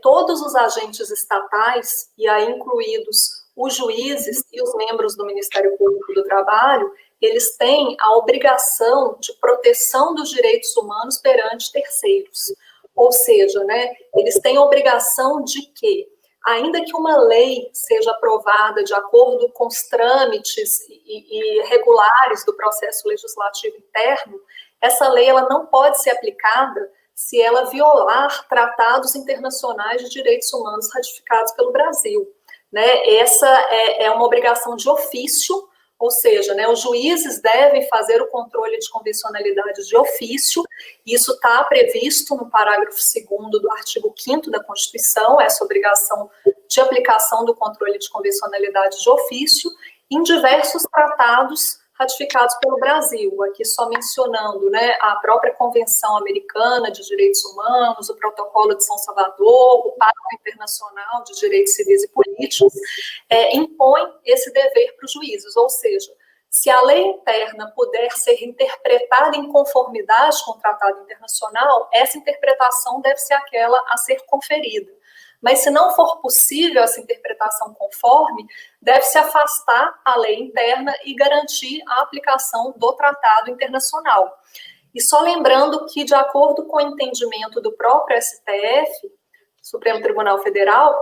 todos os agentes estatais, e aí incluídos os juízes e os membros do Ministério Público do Trabalho, eles têm a obrigação de proteção dos direitos humanos perante terceiros. Ou seja, né, eles têm a obrigação de que, ainda que uma lei seja aprovada de acordo com os trâmites e regulares do processo legislativo interno, essa lei ela não pode ser aplicada se ela violar tratados internacionais de direitos humanos ratificados pelo Brasil. Né? Essa é uma obrigação de ofício, ou seja, né, os juízes devem fazer o controle de convencionalidade de ofício. Isso está previsto no parágrafo 2º do artigo 5º da Constituição, essa obrigação de aplicação do controle de convencionalidade de ofício, em diversos tratados ratificados pelo Brasil, aqui só mencionando, né, a própria Convenção Americana de Direitos Humanos, o Protocolo de São Salvador, o Pacto Internacional de Direitos Civis e Políticos, impõe esse dever para os juízes, ou seja, se a lei interna puder ser interpretada em conformidade com o tratado internacional, essa interpretação deve ser aquela a ser conferida. Mas se não for possível essa interpretação conforme, deve-se afastar a lei interna e garantir a aplicação do tratado internacional. E só lembrando que, de acordo com o entendimento do próprio STF, Supremo Tribunal Federal,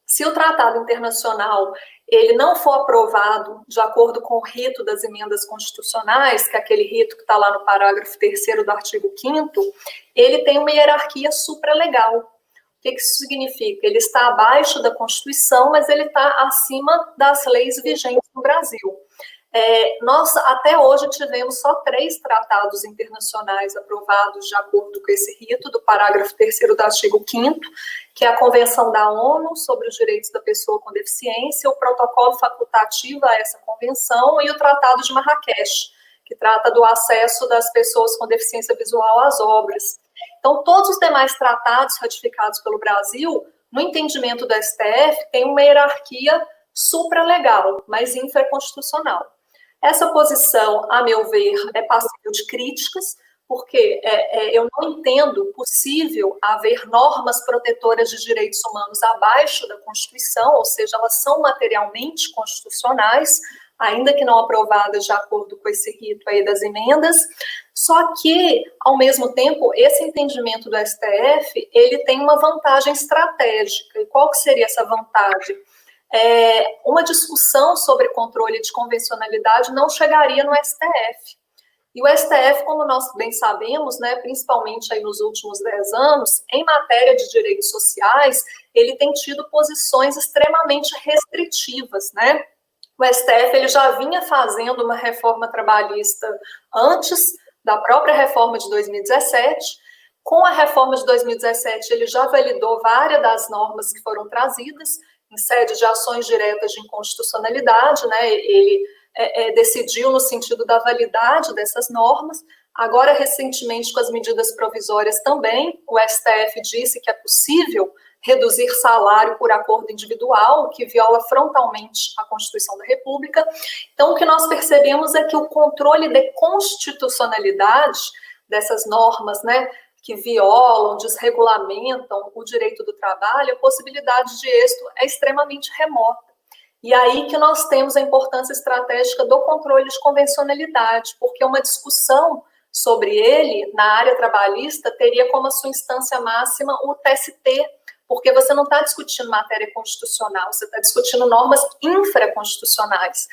se o tratado internacional ele não for aprovado de acordo com o rito das emendas constitucionais, que é aquele rito que está lá no parágrafo 3º do artigo 5º, ele tem uma hierarquia supralegal. O que isso significa? Ele está abaixo da Constituição, mas ele está acima das leis vigentes no Brasil. Nós, até hoje, tivemos só 3 tratados internacionais aprovados de acordo com esse rito, do parágrafo 3º do artigo 5º, que é a Convenção da ONU sobre os Direitos da Pessoa com Deficiência, o protocolo facultativo a essa convenção e o Tratado de Marrakech, que trata do acesso das pessoas com deficiência visual às obras. Então, todos os demais tratados ratificados pelo Brasil, no entendimento do STF, tem uma hierarquia supralegal, mas infraconstitucional. Essa posição, a meu ver, é passível de críticas, porque eu não entendo possível haver normas protetoras de direitos humanos abaixo da Constituição, ou seja, elas são materialmente constitucionais, ainda que não aprovadas de acordo com esse rito aí das emendas, só que, ao mesmo tempo, esse entendimento do STF, ele tem uma vantagem estratégica. E qual que seria essa vantagem? Uma discussão sobre controle de convencionalidade não chegaria no STF. E o STF, como nós bem sabemos, né, principalmente aí nos últimos 10 anos, em matéria de direitos sociais, ele tem tido posições extremamente restritivas, né? O STF ele já vinha fazendo uma reforma trabalhista antes da própria reforma de 2017. Com a reforma de 2017, ele já validou várias das normas que foram trazidas em sede de ações diretas de inconstitucionalidade, né? Ele decidiu no sentido da validade dessas normas. Agora, recentemente, com as medidas provisórias também, o STF disse que é possível reduzir salário por acordo individual, o que viola frontalmente a Constituição da República. Então, o que nós percebemos é que o controle de constitucionalidade dessas normas, né, que violam, desregulamentam o direito do trabalho, a possibilidade de êxito é extremamente remota. E aí que nós temos a importância estratégica do controle de convencionalidade, porque uma discussão sobre ele, na área trabalhista, teria como a sua instância máxima o TST, porque você não está discutindo matéria constitucional, você está discutindo normas infraconstitucionais.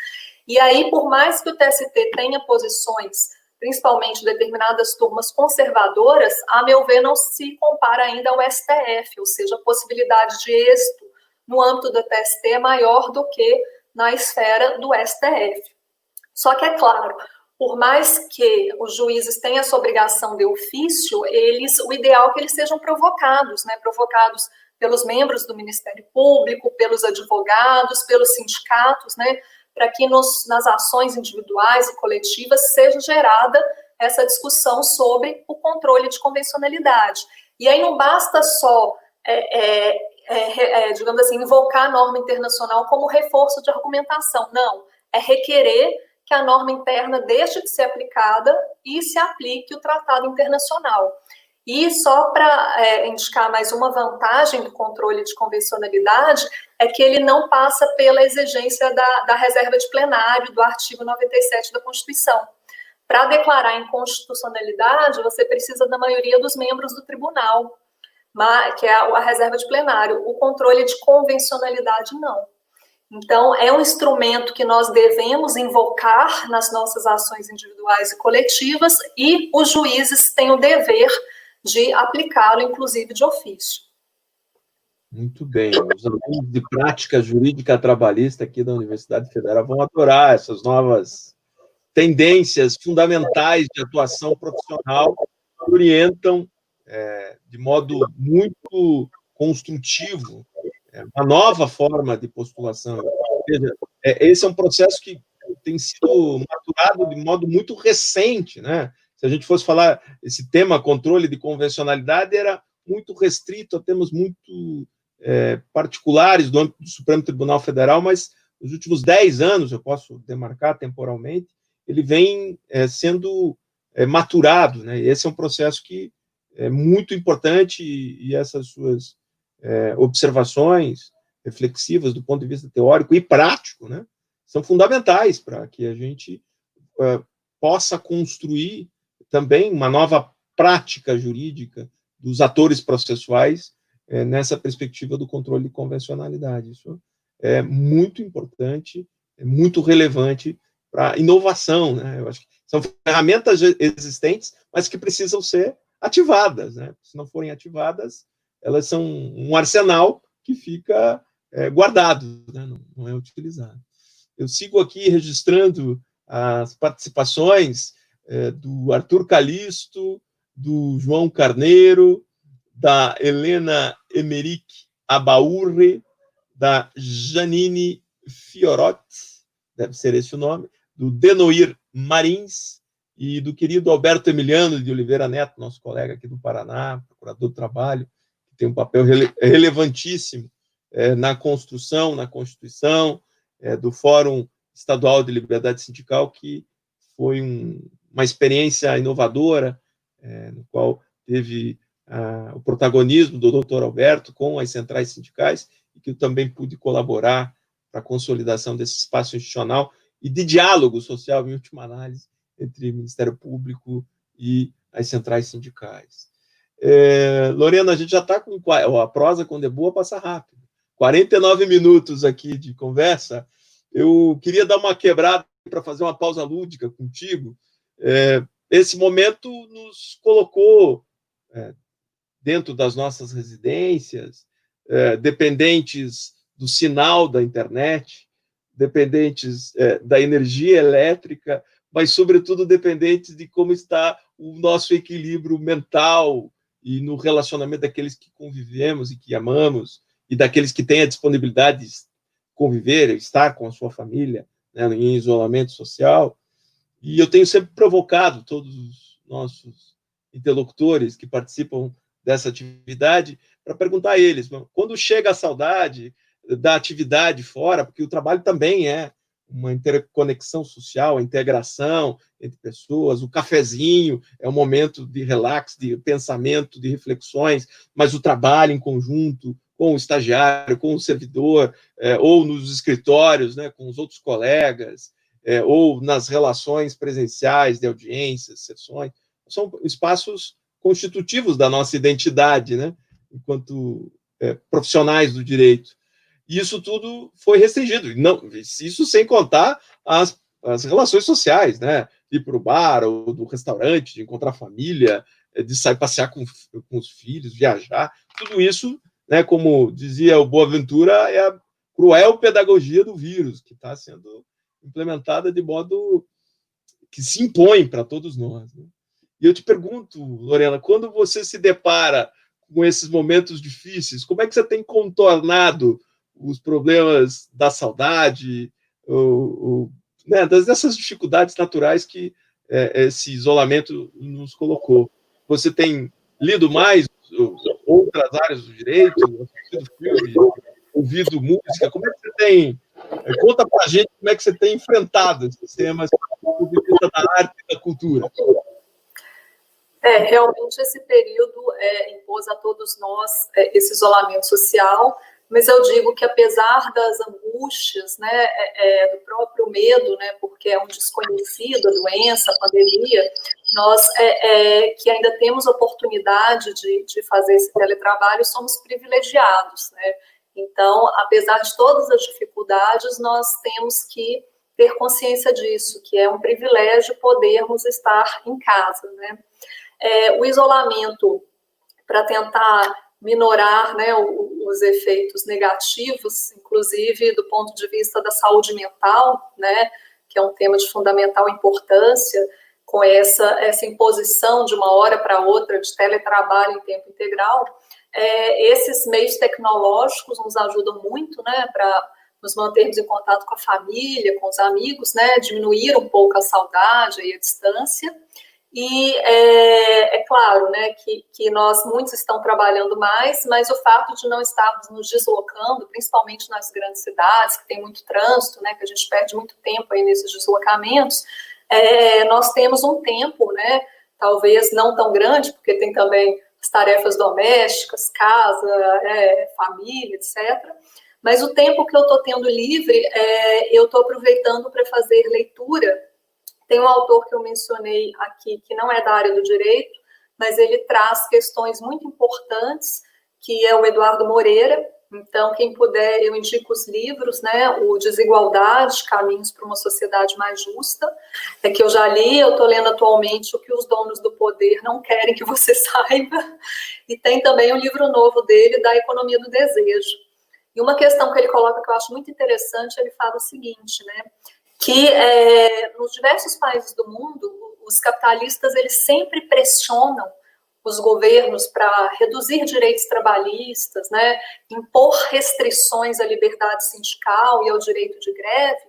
E aí, por mais que o TST tenha posições, principalmente determinadas turmas conservadoras, a meu ver, não se compara ainda ao STF, ou seja, a possibilidade de êxito no âmbito do TST é maior do que na esfera do STF. Só que, é claro, por mais que os juízes tenham essa obrigação de ofício, o ideal é que eles sejam provocados, né? Provocados pelos membros do Ministério Público, pelos advogados, pelos sindicatos, né? Para que nas ações individuais e coletivas seja gerada essa discussão sobre o controle de convencionalidade. E aí não basta só digamos assim, invocar a norma internacional como reforço de argumentação. Não, é requerer que a norma interna deixe de ser aplicada e se aplique o tratado internacional. E só para indicar mais uma vantagem do controle de convencionalidade é que ele não passa pela exigência da reserva de plenário do artigo 97 da Constituição. Para declarar inconstitucionalidade, você precisa da maioria dos membros do tribunal, que é a reserva de plenário. O controle de convencionalidade, não. Então, é um instrumento que nós devemos invocar nas nossas ações individuais e coletivas, e os juízes têm o dever de aplicá-lo, inclusive de ofício. Muito bem. Os alunos de prática jurídica trabalhista aqui da Universidade Federal vão adorar essas novas tendências fundamentais de atuação profissional que orientam de modo muito construtivo uma nova forma de postulação. Ou seja, esse é um processo que tem sido maturado de modo muito recente, né? Se a gente fosse falar, esse tema controle de convencionalidade era muito restrito a temas muito particulares do âmbito do Supremo Tribunal Federal, mas nos últimos 10 anos, eu posso demarcar temporalmente, ele vem sendo maturado, né? Esse é um processo que é muito importante e essas suas observações reflexivas do ponto de vista teórico e prático, né, são fundamentais para que a gente possa construir também uma nova prática jurídica dos atores processuais nessa perspectiva do controle de convencionalidade. Isso é muito importante, é muito relevante para a inovação, né? Eu acho que são ferramentas existentes, mas que precisam ser ativadas, né? Se não forem ativadas, elas são um arsenal que fica guardado, né? Não é utilizado. Eu sigo aqui registrando as participações do Arthur Calisto, do João Carneiro, da Helena Emerick Abaurre, da Janine Fiorotti, deve ser esse o nome, do Denoir Marins e do querido Alberto Emiliano de Oliveira Neto, nosso colega aqui do Paraná, procurador do trabalho, que tem um papel relevantíssimo na construção, na Constituição, do Fórum Estadual de Liberdade Sindical, que foi uma experiência inovadora, no qual teve o protagonismo do doutor Alberto com as centrais sindicais, e que eu também pude colaborar para a consolidação desse espaço institucional e de diálogo social, em última análise, entre o Ministério Público e as centrais sindicais. Lorena, a gente já está com a prosa, quando é boa, passa rápido. 49 minutos aqui de conversa. Eu queria dar uma quebrada para fazer uma pausa lúdica contigo. Esse momento nos colocou dentro das nossas residências, dependentes do sinal da internet, dependentes da energia elétrica, mas, sobretudo, dependentes de como está o nosso equilíbrio mental e no relacionamento daqueles que convivemos e que amamos, e daqueles que têm a disponibilidade de conviver, estar com a sua família, né, em isolamento social. E eu tenho sempre provocado todos os nossos interlocutores que participam dessa atividade para perguntar a eles, quando chega a saudade da atividade fora, porque o trabalho também é uma interconexão social, a integração entre pessoas, o cafezinho é um momento de relax, de pensamento, de reflexões, mas o trabalho em conjunto com o estagiário, com o servidor, ou nos escritórios, né, com os outros colegas, ou nas relações presenciais de audiências, sessões, são espaços constitutivos da nossa identidade, né, enquanto profissionais do direito. E isso tudo foi restringido. Não, isso sem contar as relações sociais, né? Ir para o bar ou do restaurante, de encontrar família, de sair passear com os filhos, viajar. Tudo isso, né, como dizia o Boaventura, é a cruel pedagogia do vírus, que está sendo implementada de modo que se impõe para todos nós, né? E eu te pergunto, Lorena, quando você se depara com esses momentos difíceis, como é que você tem contornado os problemas da saudade, né, dessas dificuldades naturais que esse isolamento nos colocou? Você tem lido mais outras áreas do direito, assistido filme, ouvido música? Como é que você tem... Conta para a gente como é que você tem enfrentado esses temas do ponto de vista da arte e da cultura. Realmente esse período impôs a todos nós esse isolamento social, mas eu digo que apesar das angústias, né, do próprio medo, né, porque é um desconhecido, a doença, a pandemia, nós que ainda temos oportunidade de fazer esse teletrabalho, somos privilegiados, né? Então, apesar de todas as dificuldades, nós temos que ter consciência disso, que é um privilégio podermos estar em casa, né? O isolamento, para tentar minorar, né, os efeitos negativos, inclusive do ponto de vista da saúde mental, né, que é um tema de fundamental importância, com essa imposição de uma hora para outra de teletrabalho em tempo integral, esses meios tecnológicos nos ajudam muito, né, para nos mantermos em contato com a família, com os amigos, né, diminuir um pouco a saudade e a distância. E é claro, né, que muitos estão trabalhando mais, mas o fato de não estarmos nos deslocando, principalmente nas grandes cidades, que tem muito trânsito, né, que a gente perde muito tempo aí nesses deslocamentos, nós temos um tempo, né, talvez não tão grande, porque tem também as tarefas domésticas, casa, família, etc., mas o tempo que eu estou tendo livre, eu estou aproveitando para fazer leitura. Tem um autor que eu mencionei aqui, que não é da área do direito, mas ele traz questões muito importantes, que é o Eduardo Moreira. Então, quem puder, eu indico os livros, né? O Desigualdade, Caminhos para uma Sociedade Mais Justa, que eu já li, eu estou lendo atualmente O que os Donos do Poder Não Querem que Você Saiba. E tem também um livro novo dele, da Economia do Desejo. E uma questão que ele coloca que eu acho muito interessante, ele fala o seguinte, né? Que nos diversos países do mundo, os capitalistas eles sempre pressionam os governos para reduzir direitos trabalhistas, né, impor restrições à liberdade sindical e ao direito de greve,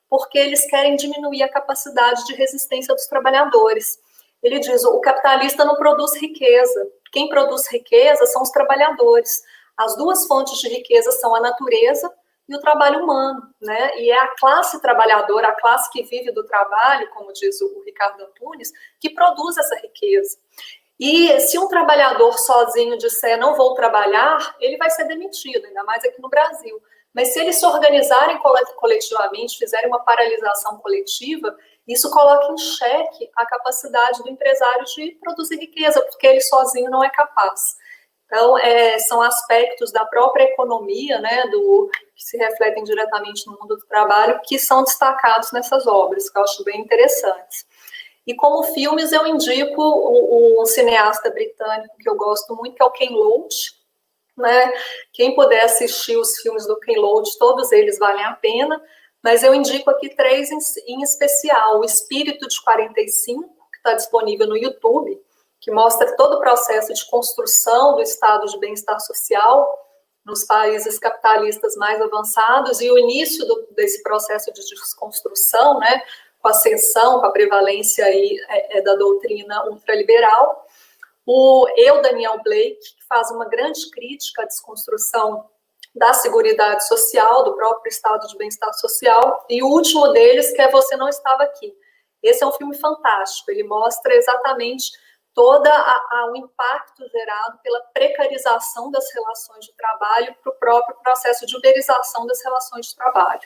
porque eles querem diminuir a capacidade de resistência dos trabalhadores. Ele diz, o capitalista não produz riqueza, quem produz riqueza são os trabalhadores. As duas fontes de riqueza são a natureza e o trabalho humano, né? E é a classe trabalhadora, a classe que vive do trabalho, como diz o Ricardo Antunes, que produz essa riqueza. E se um trabalhador sozinho disser não vou trabalhar, ele vai ser demitido, ainda mais aqui no Brasil. Mas se eles se organizarem coletivamente, fizerem uma paralisação coletiva, isso coloca em xeque a capacidade do empresário de produzir riqueza, porque ele sozinho não é capaz. Então, são aspectos da própria economia, né, que se refletem diretamente no mundo do trabalho, que são destacados nessas obras, que eu acho bem interessantes. E como filmes, eu indico um cineasta britânico que eu gosto muito, que é o Ken Loach, né? Quem puder assistir os filmes do Ken Loach, todos eles valem a pena, mas eu indico aqui 3 em especial. O Espírito de 45, que está disponível no YouTube, que mostra todo o processo de construção do estado de bem-estar social nos países capitalistas mais avançados e o início desse processo de desconstrução, né, com a ascensão, com a prevalência aí, da doutrina ultraliberal. O Daniel Blake, que faz uma grande crítica à desconstrução da seguridade social, do próprio estado de bem-estar social, e o último deles, que é Você Não Estava Aqui. Esse é um filme fantástico, ele mostra exatamente todo o impacto gerado pela precarização das relações de trabalho para o próprio processo de uberização das relações de trabalho.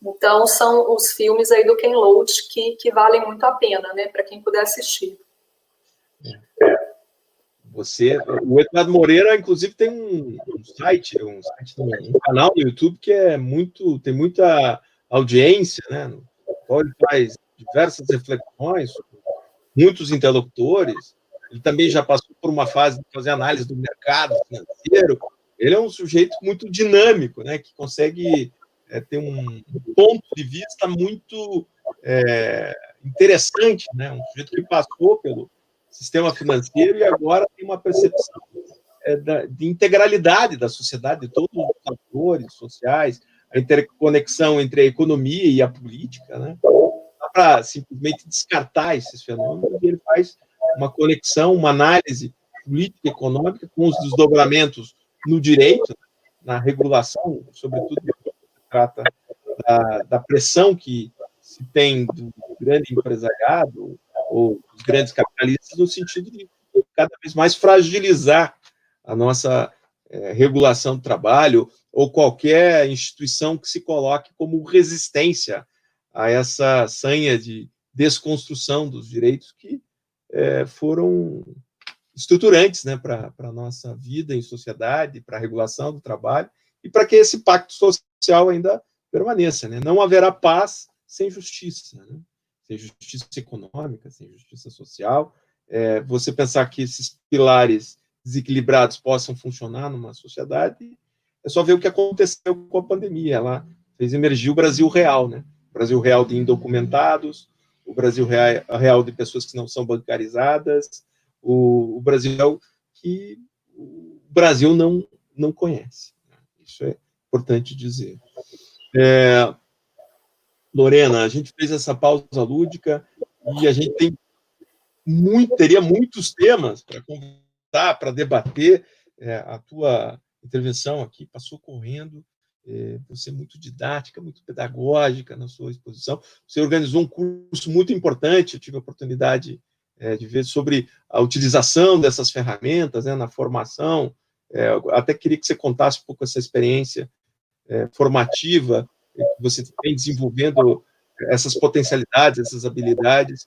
Então, são os filmes aí do Ken Loach que valem muito a pena, né, para quem puder assistir. O Eduardo Moreira, inclusive, tem um canal no YouTube que tem muita audiência, né? No qual ele faz diversas reflexões, muitos interlocutores. Ele também já passou por uma fase de fazer análise do mercado financeiro. Ele é um sujeito muito dinâmico, né? Que consegue ter um ponto de vista muito interessante, né? Um sujeito que passou pelo sistema financeiro e agora tem uma percepção de integralidade da sociedade, de todos os fatores sociais, a interconexão entre a economia e a política, né? Não dá para simplesmente descartar esses fenômenos, e ele faz uma conexão, uma análise política e econômica com os desdobramentos no direito, na regulação, sobretudo quando se trata da pressão que se tem do grande empresariado ou dos grandes capitalistas, no sentido de cada vez mais fragilizar a nossa regulação do trabalho ou qualquer instituição que se coloque como resistência a essa sanha de desconstrução dos direitos que foram estruturantes, né, para a nossa vida em sociedade, para a regulação do trabalho e para que esse pacto social ainda permaneça, né? Não haverá paz sem justiça, né? Sem justiça econômica, sem justiça social. Você pensar que esses pilares desequilibrados possam funcionar numa sociedade, é só ver o que aconteceu com a pandemia. Ela fez emergir o Brasil real, né? O Brasil real de indocumentados, o Brasil real de pessoas que não são bancarizadas, o Brasil que o Brasil não conhece. Isso é importante dizer. Lorena, a gente fez essa pausa lúdica e a gente teria muitos temas para conversar, para debater. A tua intervenção aqui passou correndo, você é muito didática, muito pedagógica na sua exposição. Você organizou um curso muito importante, eu tive a oportunidade de ver sobre a utilização dessas ferramentas, né, na formação. Até queria que você contasse um pouco essa experiência formativa que você vem desenvolvendo essas potencialidades, essas habilidades,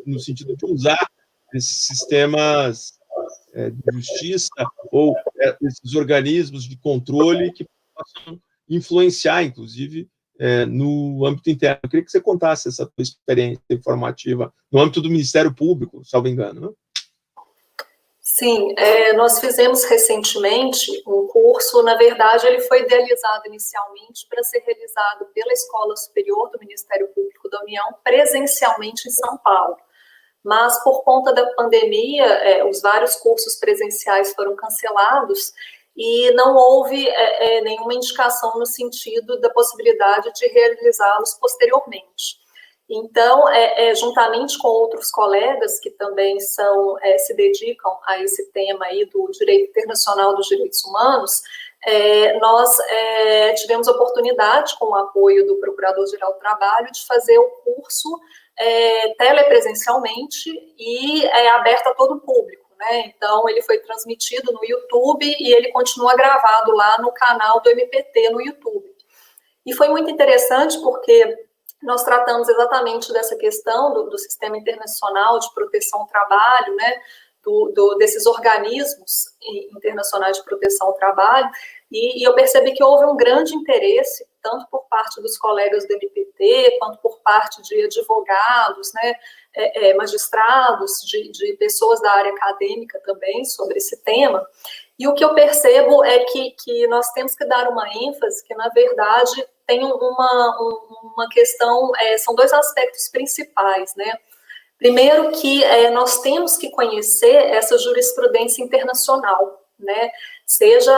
no sentido de usar esses sistemas de justiça ou esses organismos de controle que possam influenciar, inclusive, no âmbito interno. Eu queria que você contasse essa tua experiência formativa no âmbito do Ministério Público, salvo engano, né? Sim, nós fizemos recentemente um curso, na verdade ele foi idealizado inicialmente para ser realizado pela Escola Superior do Ministério Público da União, presencialmente em São Paulo. Mas por conta da pandemia, os vários cursos presenciais foram cancelados e não houve nenhuma indicação no sentido da possibilidade de realizá-los posteriormente. Então, juntamente com outros colegas que também se dedicam a esse tema aí do direito internacional dos direitos humanos, nós tivemos a oportunidade, com o apoio do Procurador-Geral do Trabalho, de fazer o curso telepresencialmente e aberto a todo o público, né? Então, ele foi transmitido no YouTube e ele continua gravado lá no canal do MPT no YouTube. E foi muito interessante porque nós tratamos exatamente dessa questão do sistema internacional de proteção ao trabalho, né? desses organismos internacionais de proteção ao trabalho, e eu percebi que houve um grande interesse, tanto por parte dos colegas do MPT, quanto por parte de advogados, né, magistrados, de pessoas da área acadêmica também, sobre esse tema. E o que eu percebo é que nós temos que dar uma ênfase que, na verdade, tem uma questão, são dois aspectos principais, né? Primeiro que nós temos que conhecer essa jurisprudência internacional, né? Seja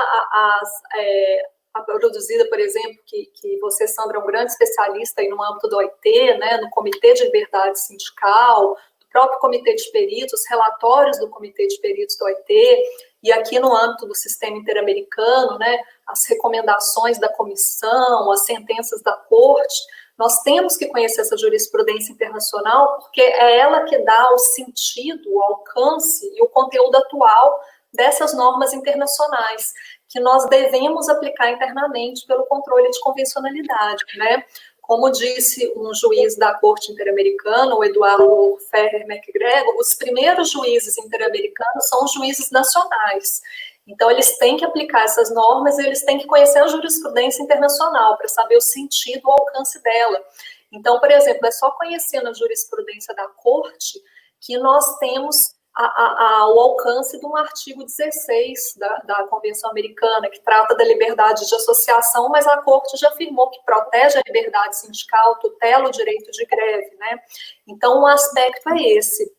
a produzida, por exemplo, que você, Sandra, é um grande especialista aí no âmbito do OIT, né, no Comitê de Liberdade Sindical, do próprio Comitê de Peritos, relatórios do Comitê de Peritos do OIT, e aqui no âmbito do sistema interamericano, né, as recomendações da comissão, as sentenças da corte. Nós temos que conhecer essa jurisprudência internacional, porque é ela que dá o sentido, o alcance e o conteúdo atual dessas normas internacionais, que nós devemos aplicar internamente pelo controle de convencionalidade, né? Como disse um juiz da Corte Interamericana, o Eduardo Ferrer McGregor, os primeiros juízes interamericanos são os juízes nacionais. Então, eles têm que aplicar essas normas e eles têm que conhecer a jurisprudência internacional para saber o sentido, o alcance dela. Então, por exemplo, é só conhecendo a jurisprudência da Corte que nós temos o alcance de um artigo 16 da Convenção Americana, que trata da liberdade de associação, mas a Corte já afirmou que protege a liberdade sindical, tutela o direito de greve, né? Então, um aspecto é esse.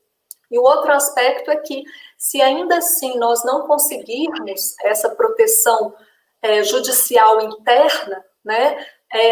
E o outro aspecto é que, se ainda assim nós não conseguirmos essa proteção judicial interna, né,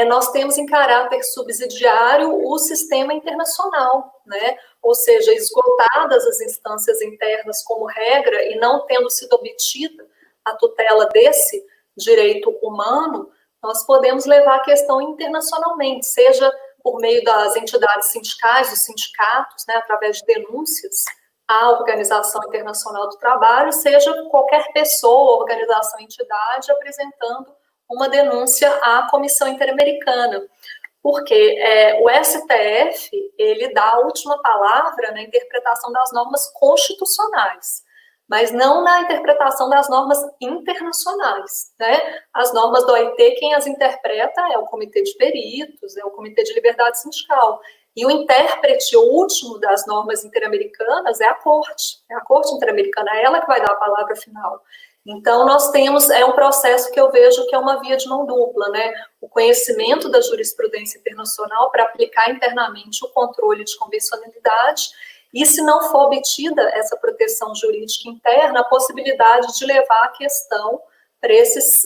nós temos em caráter subsidiário o sistema internacional, né? Ou seja, esgotadas as instâncias internas como regra e não tendo sido obtida a tutela desse direito humano, nós podemos levar a questão internacionalmente, seja por meio das entidades sindicais, dos sindicatos, né, através de denúncias à Organização Internacional do Trabalho, seja qualquer pessoa, organização, entidade apresentando uma denúncia à Comissão Interamericana, porque o STF, ele dá a última palavra na interpretação das normas constitucionais, mas não na interpretação das normas internacionais, né? As normas do OIT, quem as interpreta é o Comitê de Peritos, é o Comitê de Liberdade Sindical, e o intérprete último das normas interamericanas é a Corte Interamericana, é ela que vai dar a palavra final. Então, nós temos, um processo que eu vejo que é uma via de mão dupla, né? O conhecimento da jurisprudência internacional para aplicar internamente o controle de convencionalidade e, se não for obtida essa proteção jurídica interna, a possibilidade de levar a questão para esses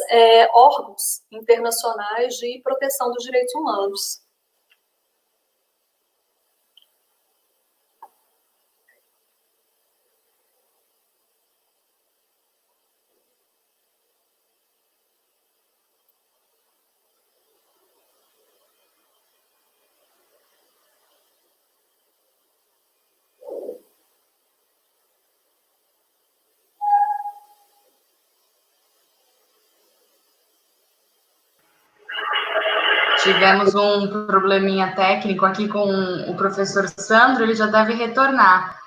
órgãos internacionais de proteção dos direitos humanos. Tivemos um probleminha técnico aqui com o professor Sandro, ele já deve retornar.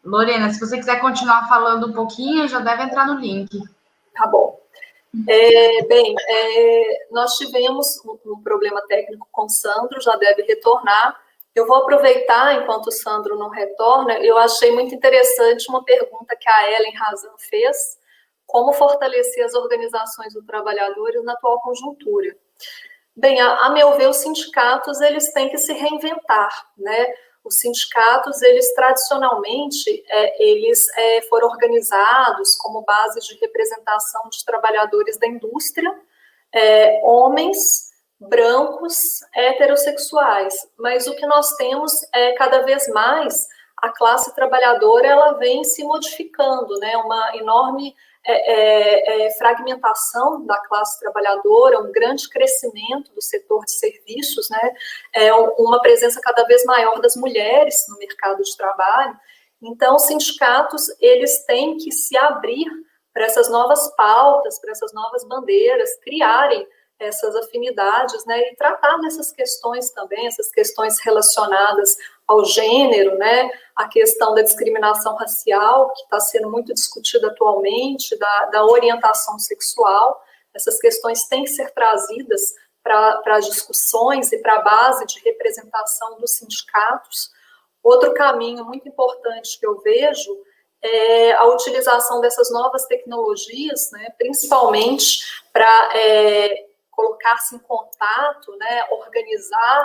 Lorena, se você quiser continuar falando um pouquinho, já deve entrar no link. Tá bom. Nós tivemos um problema técnico com o Sandro, já deve retornar. Eu vou aproveitar, enquanto o Sandro não retorna, eu achei muito interessante uma pergunta que a Ellen Razan fez, como fortalecer as organizações dos trabalhadores na atual conjuntura. Bem, a meu ver, os sindicatos, eles têm que se reinventar, né? Os sindicatos, eles tradicionalmente, eles foram organizados como base de representação de trabalhadores da indústria, homens, brancos, heterossexuais. Mas o que nós temos é, cada vez mais, a classe trabalhadora, ela vem se modificando, né? Uma enorme fragmentação da classe trabalhadora, um grande crescimento do setor de serviços, né? Uma presença cada vez maior das mulheres no mercado de trabalho. Então, os sindicatos, eles têm que se abrir para essas novas pautas, para essas novas bandeiras, criarem essas afinidades, né, e tratar dessas questões também, essas questões relacionadas ao gênero, né, a questão da discriminação racial, que está sendo muito discutida atualmente, da orientação sexual. Essas questões têm que ser trazidas para as discussões e para a base de representação dos sindicatos. Outro caminho muito importante que eu vejo é a utilização dessas novas tecnologias, né, principalmente para colocar-se em contato, né, organizar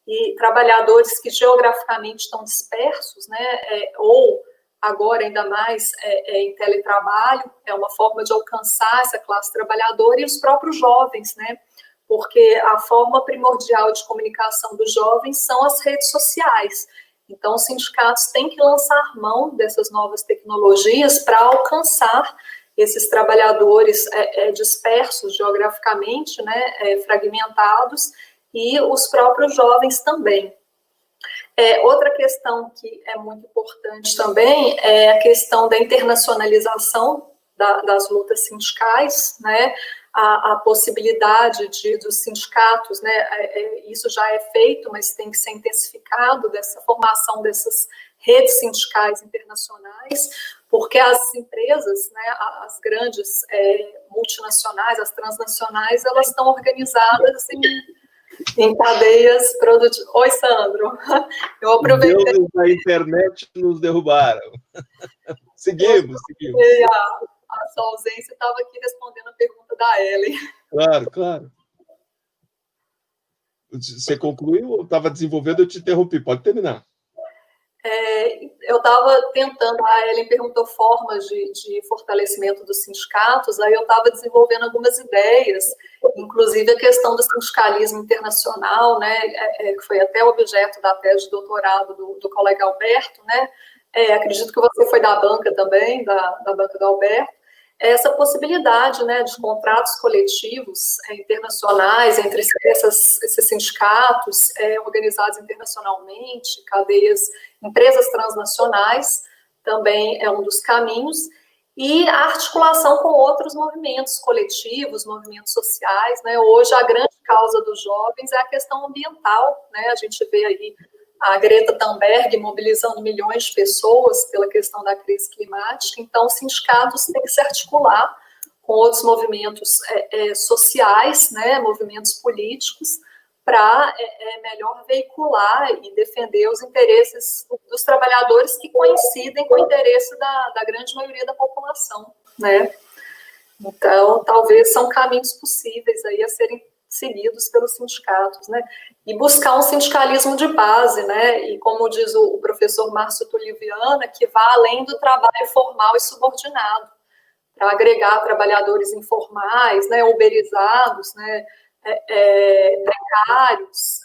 e trabalhadores que geograficamente estão dispersos, né, ou agora ainda mais em teletrabalho, é uma forma de alcançar essa classe trabalhadora e os próprios jovens, né, porque a forma primordial de comunicação dos jovens são as redes sociais. Então, os sindicatos têm que lançar mão dessas novas tecnologias para alcançar esses trabalhadores dispersos geograficamente, né, fragmentados, e os próprios jovens também. Outra questão que é muito importante também é a questão da internacionalização das lutas sindicais, né, a possibilidade dos sindicatos, né, isso já é feito, mas tem que ser intensificado, dessa formação dessas redes sindicais internacionais, porque as empresas, né, as grandes multinacionais, as transnacionais, elas estão organizadas em cadeias produtivas. Oi, Sandro. Eu aproveitei. Os da internet nos derrubaram. Seguimos. A sua ausência, estava aqui respondendo a pergunta da Ellen. Claro. Você concluiu ou estava desenvolvendo? Eu te interrompi, pode terminar. Eu estava tentando, a Ellen perguntou formas de fortalecimento dos sindicatos, aí eu estava desenvolvendo algumas ideias, inclusive a questão do sindicalismo internacional, né, que foi até objeto da tese de doutorado do colega Alberto, né, acredito que você foi da banca também, da banca do Alberto, essa possibilidade, né, de contratos coletivos internacionais entre esses sindicatos organizados internacionalmente, empresas transnacionais, também é um dos caminhos, e a articulação com outros movimentos coletivos, movimentos sociais, né. Hoje a grande causa dos jovens é a questão ambiental, né, a gente vê aí a Greta Thunberg mobilizando milhões de pessoas pela questão da crise climática. Então, os sindicatos têm que se articular com outros movimentos sociais, né, movimentos políticos, para melhor veicular e defender os interesses dos trabalhadores que coincidem com o interesse da grande maioria da população, né? Então, talvez são caminhos possíveis aí a serem seguidos pelos sindicatos, né? E buscar um sindicalismo de base, né? E como diz o professor Márcio Tuliviana, que vá além do trabalho formal e subordinado, para agregar trabalhadores informais, né? Uberizados, né? Precários,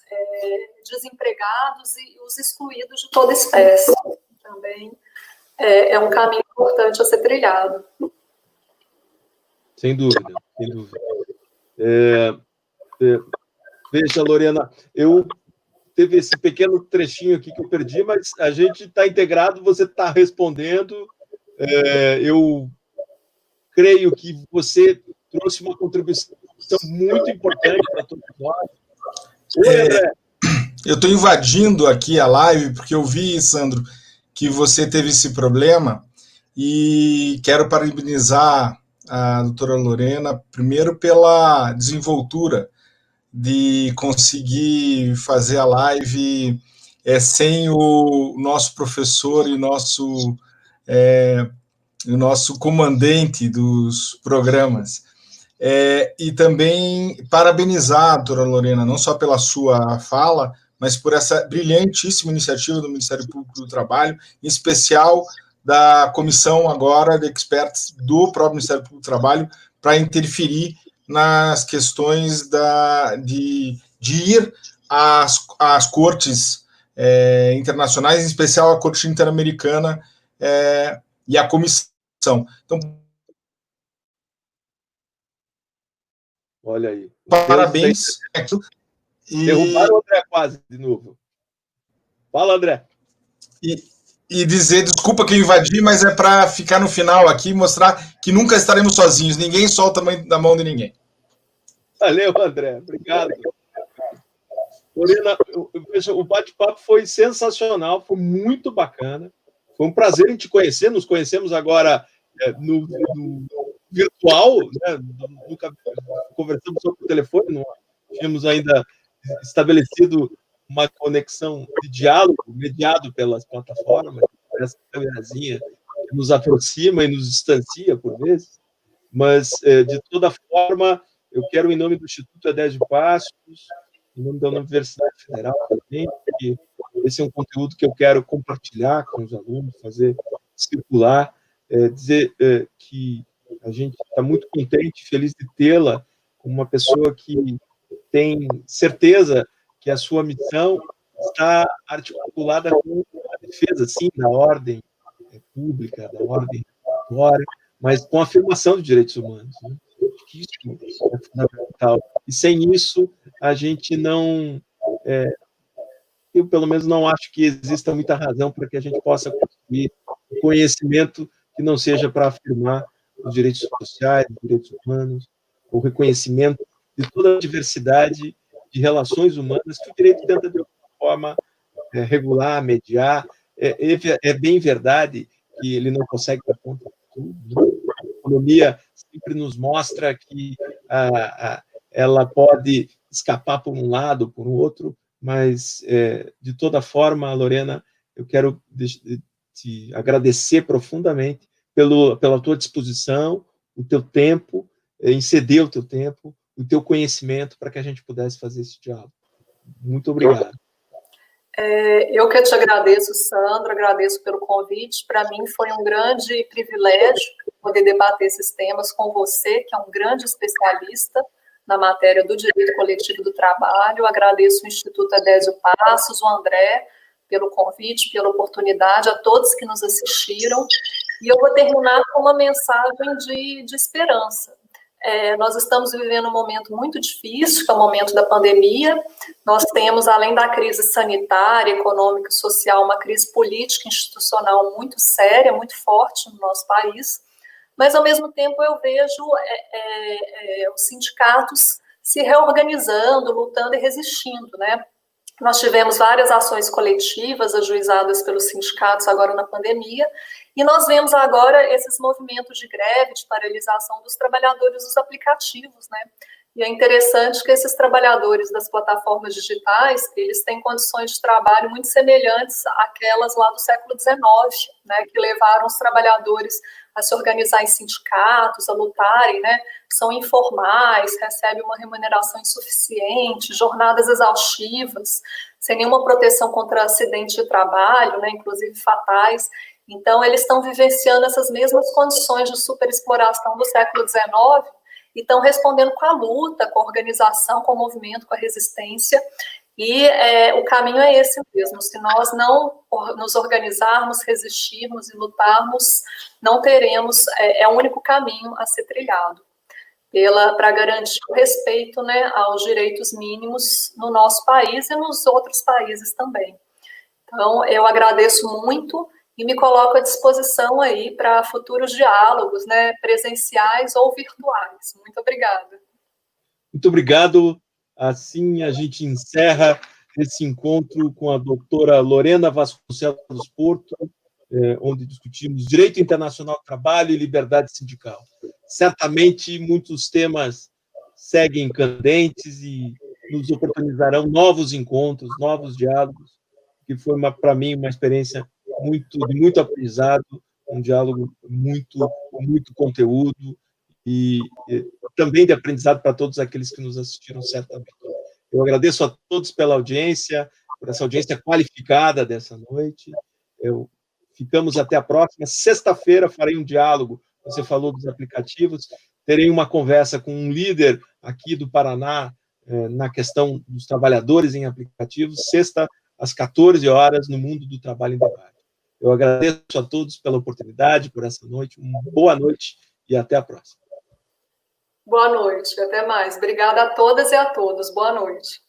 desempregados e os excluídos de toda espécie. Também é um caminho importante a ser trilhado. Sem dúvida. Veja, Lorena, teve esse pequeno trechinho aqui que eu perdi, mas a gente está integrado, você está respondendo. Eu creio que você trouxe uma contribuição muito importante para todos nós. Oi, André. Eu estou invadindo aqui a live, porque eu vi, Sandro, que você teve esse problema, e quero parabenizar a doutora Lorena, primeiro pela desenvoltura de conseguir fazer a live sem o nosso professor e o nosso comandante dos programas. E também parabenizar a doutora Lorena, não só pela sua fala, mas por essa brilhantíssima iniciativa do Ministério Público do Trabalho, em especial da comissão agora de experts do próprio Ministério Público do Trabalho, para interferir nas questões de ir às cortes internacionais, em especial a Corte Interamericana e a comissão. Então, olha aí. Parabéns. Derrubaram o André quase de novo. Fala, André. E dizer, desculpa que eu invadi, mas é para ficar no final aqui e mostrar que nunca estaremos sozinhos. Ninguém solta da mão de ninguém. Valeu, André. Obrigado. Lorena, o bate-papo foi sensacional, foi muito bacana. Foi um prazer em te conhecer. Nos conhecemos agora no virtual, né? Nunca conversamos só por telefone, não tínhamos ainda estabelecido uma conexão de diálogo mediado pelas plataformas, essa câmerazinha que nos aproxima e nos distancia por vezes, mas, de toda forma, eu quero, em nome do Instituto Edésio Passos, em nome da Universidade Federal também, porque esse é um conteúdo que eu quero compartilhar com os alunos, fazer circular, dizer que a gente está muito contente, feliz de tê-la como uma pessoa que tem certeza que a sua missão está articulada com a defesa, sim, da ordem pública, da ordem regulatória, mas com a afirmação de direitos humanos, né? Isso é fundamental. E sem isso, a gente não... eu, pelo menos, não acho que exista muita razão para que a gente possa construir conhecimento que não seja para afirmar os direitos sociais, os direitos humanos, o reconhecimento de toda a diversidade de relações humanas que o direito tenta, de alguma forma, regular, mediar. É bem verdade que ele não consegue dar conta de tudo. A economia sempre nos mostra que ela pode escapar por um lado, por outro, mas, de toda forma, Lorena, eu quero te agradecer profundamente pela tua disposição, o teu tempo, em ceder o teu tempo, o teu conhecimento para que a gente pudesse fazer esse diálogo. Muito obrigado. Eu que te agradeço, Sandra, agradeço pelo convite. Para mim foi um grande privilégio poder debater esses temas com você, que é um grande especialista na matéria do direito coletivo do trabalho. Eu agradeço o Instituto Edésio Passos, o André, pelo convite, pela oportunidade, a todos que nos assistiram. E eu vou terminar com uma mensagem de esperança. Nós estamos vivendo um momento muito difícil, que é o momento da pandemia. Nós temos, além da crise sanitária, econômica e social, uma crise política e institucional muito séria, muito forte no nosso país. Mas, ao mesmo tempo, eu vejo os sindicatos se reorganizando, lutando e resistindo, né? Nós tivemos várias ações coletivas ajuizadas pelos sindicatos agora na pandemia, e nós vemos agora esses movimentos de greve, de paralisação dos trabalhadores dos aplicativos, né? E é interessante que esses trabalhadores das plataformas digitais, eles têm condições de trabalho muito semelhantes àquelas lá do século XIX, né? Que levaram os trabalhadores a se organizar em sindicatos, a lutarem, né? São informais, recebem uma remuneração insuficiente, jornadas exaustivas, sem nenhuma proteção contra acidentes de trabalho, né? Inclusive fatais. Então, eles estão vivenciando essas mesmas condições de superexploração do século XIX e estão respondendo com a luta, com a organização, com o movimento, com a resistência. E o caminho é esse mesmo. Se nós não nos organizarmos, resistirmos e lutarmos, não teremos, o único caminho a ser trilhado para garantir o respeito, né, aos direitos mínimos no nosso país e nos outros países também. Então, eu agradeço muito e me coloco à disposição aí para futuros diálogos, né, presenciais ou virtuais. Muito obrigada. Muito obrigado. Assim a gente encerra esse encontro com a doutora Lorena Vasconcelos Porto, onde discutimos direito internacional do trabalho e liberdade sindical. Certamente muitos temas seguem candentes e nos oportunizarão novos encontros, novos diálogos, que foi, para mim, uma experiência de muito aprendizado, um diálogo com muito conteúdo e também de aprendizado para todos aqueles que nos assistiram, certamente. Eu agradeço a todos pela audiência, por essa audiência qualificada dessa noite. Ficamos até a próxima. Sexta-feira farei um diálogo, você falou dos aplicativos, terei uma conversa com um líder aqui do Paraná na questão dos trabalhadores em aplicativos, sexta, às 14 horas, no Mundo do Trabalho em Debate. Eu agradeço a todos pela oportunidade, por essa noite. Uma boa noite e até a próxima. Boa noite, até mais. Obrigada a todas e a todos. Boa noite.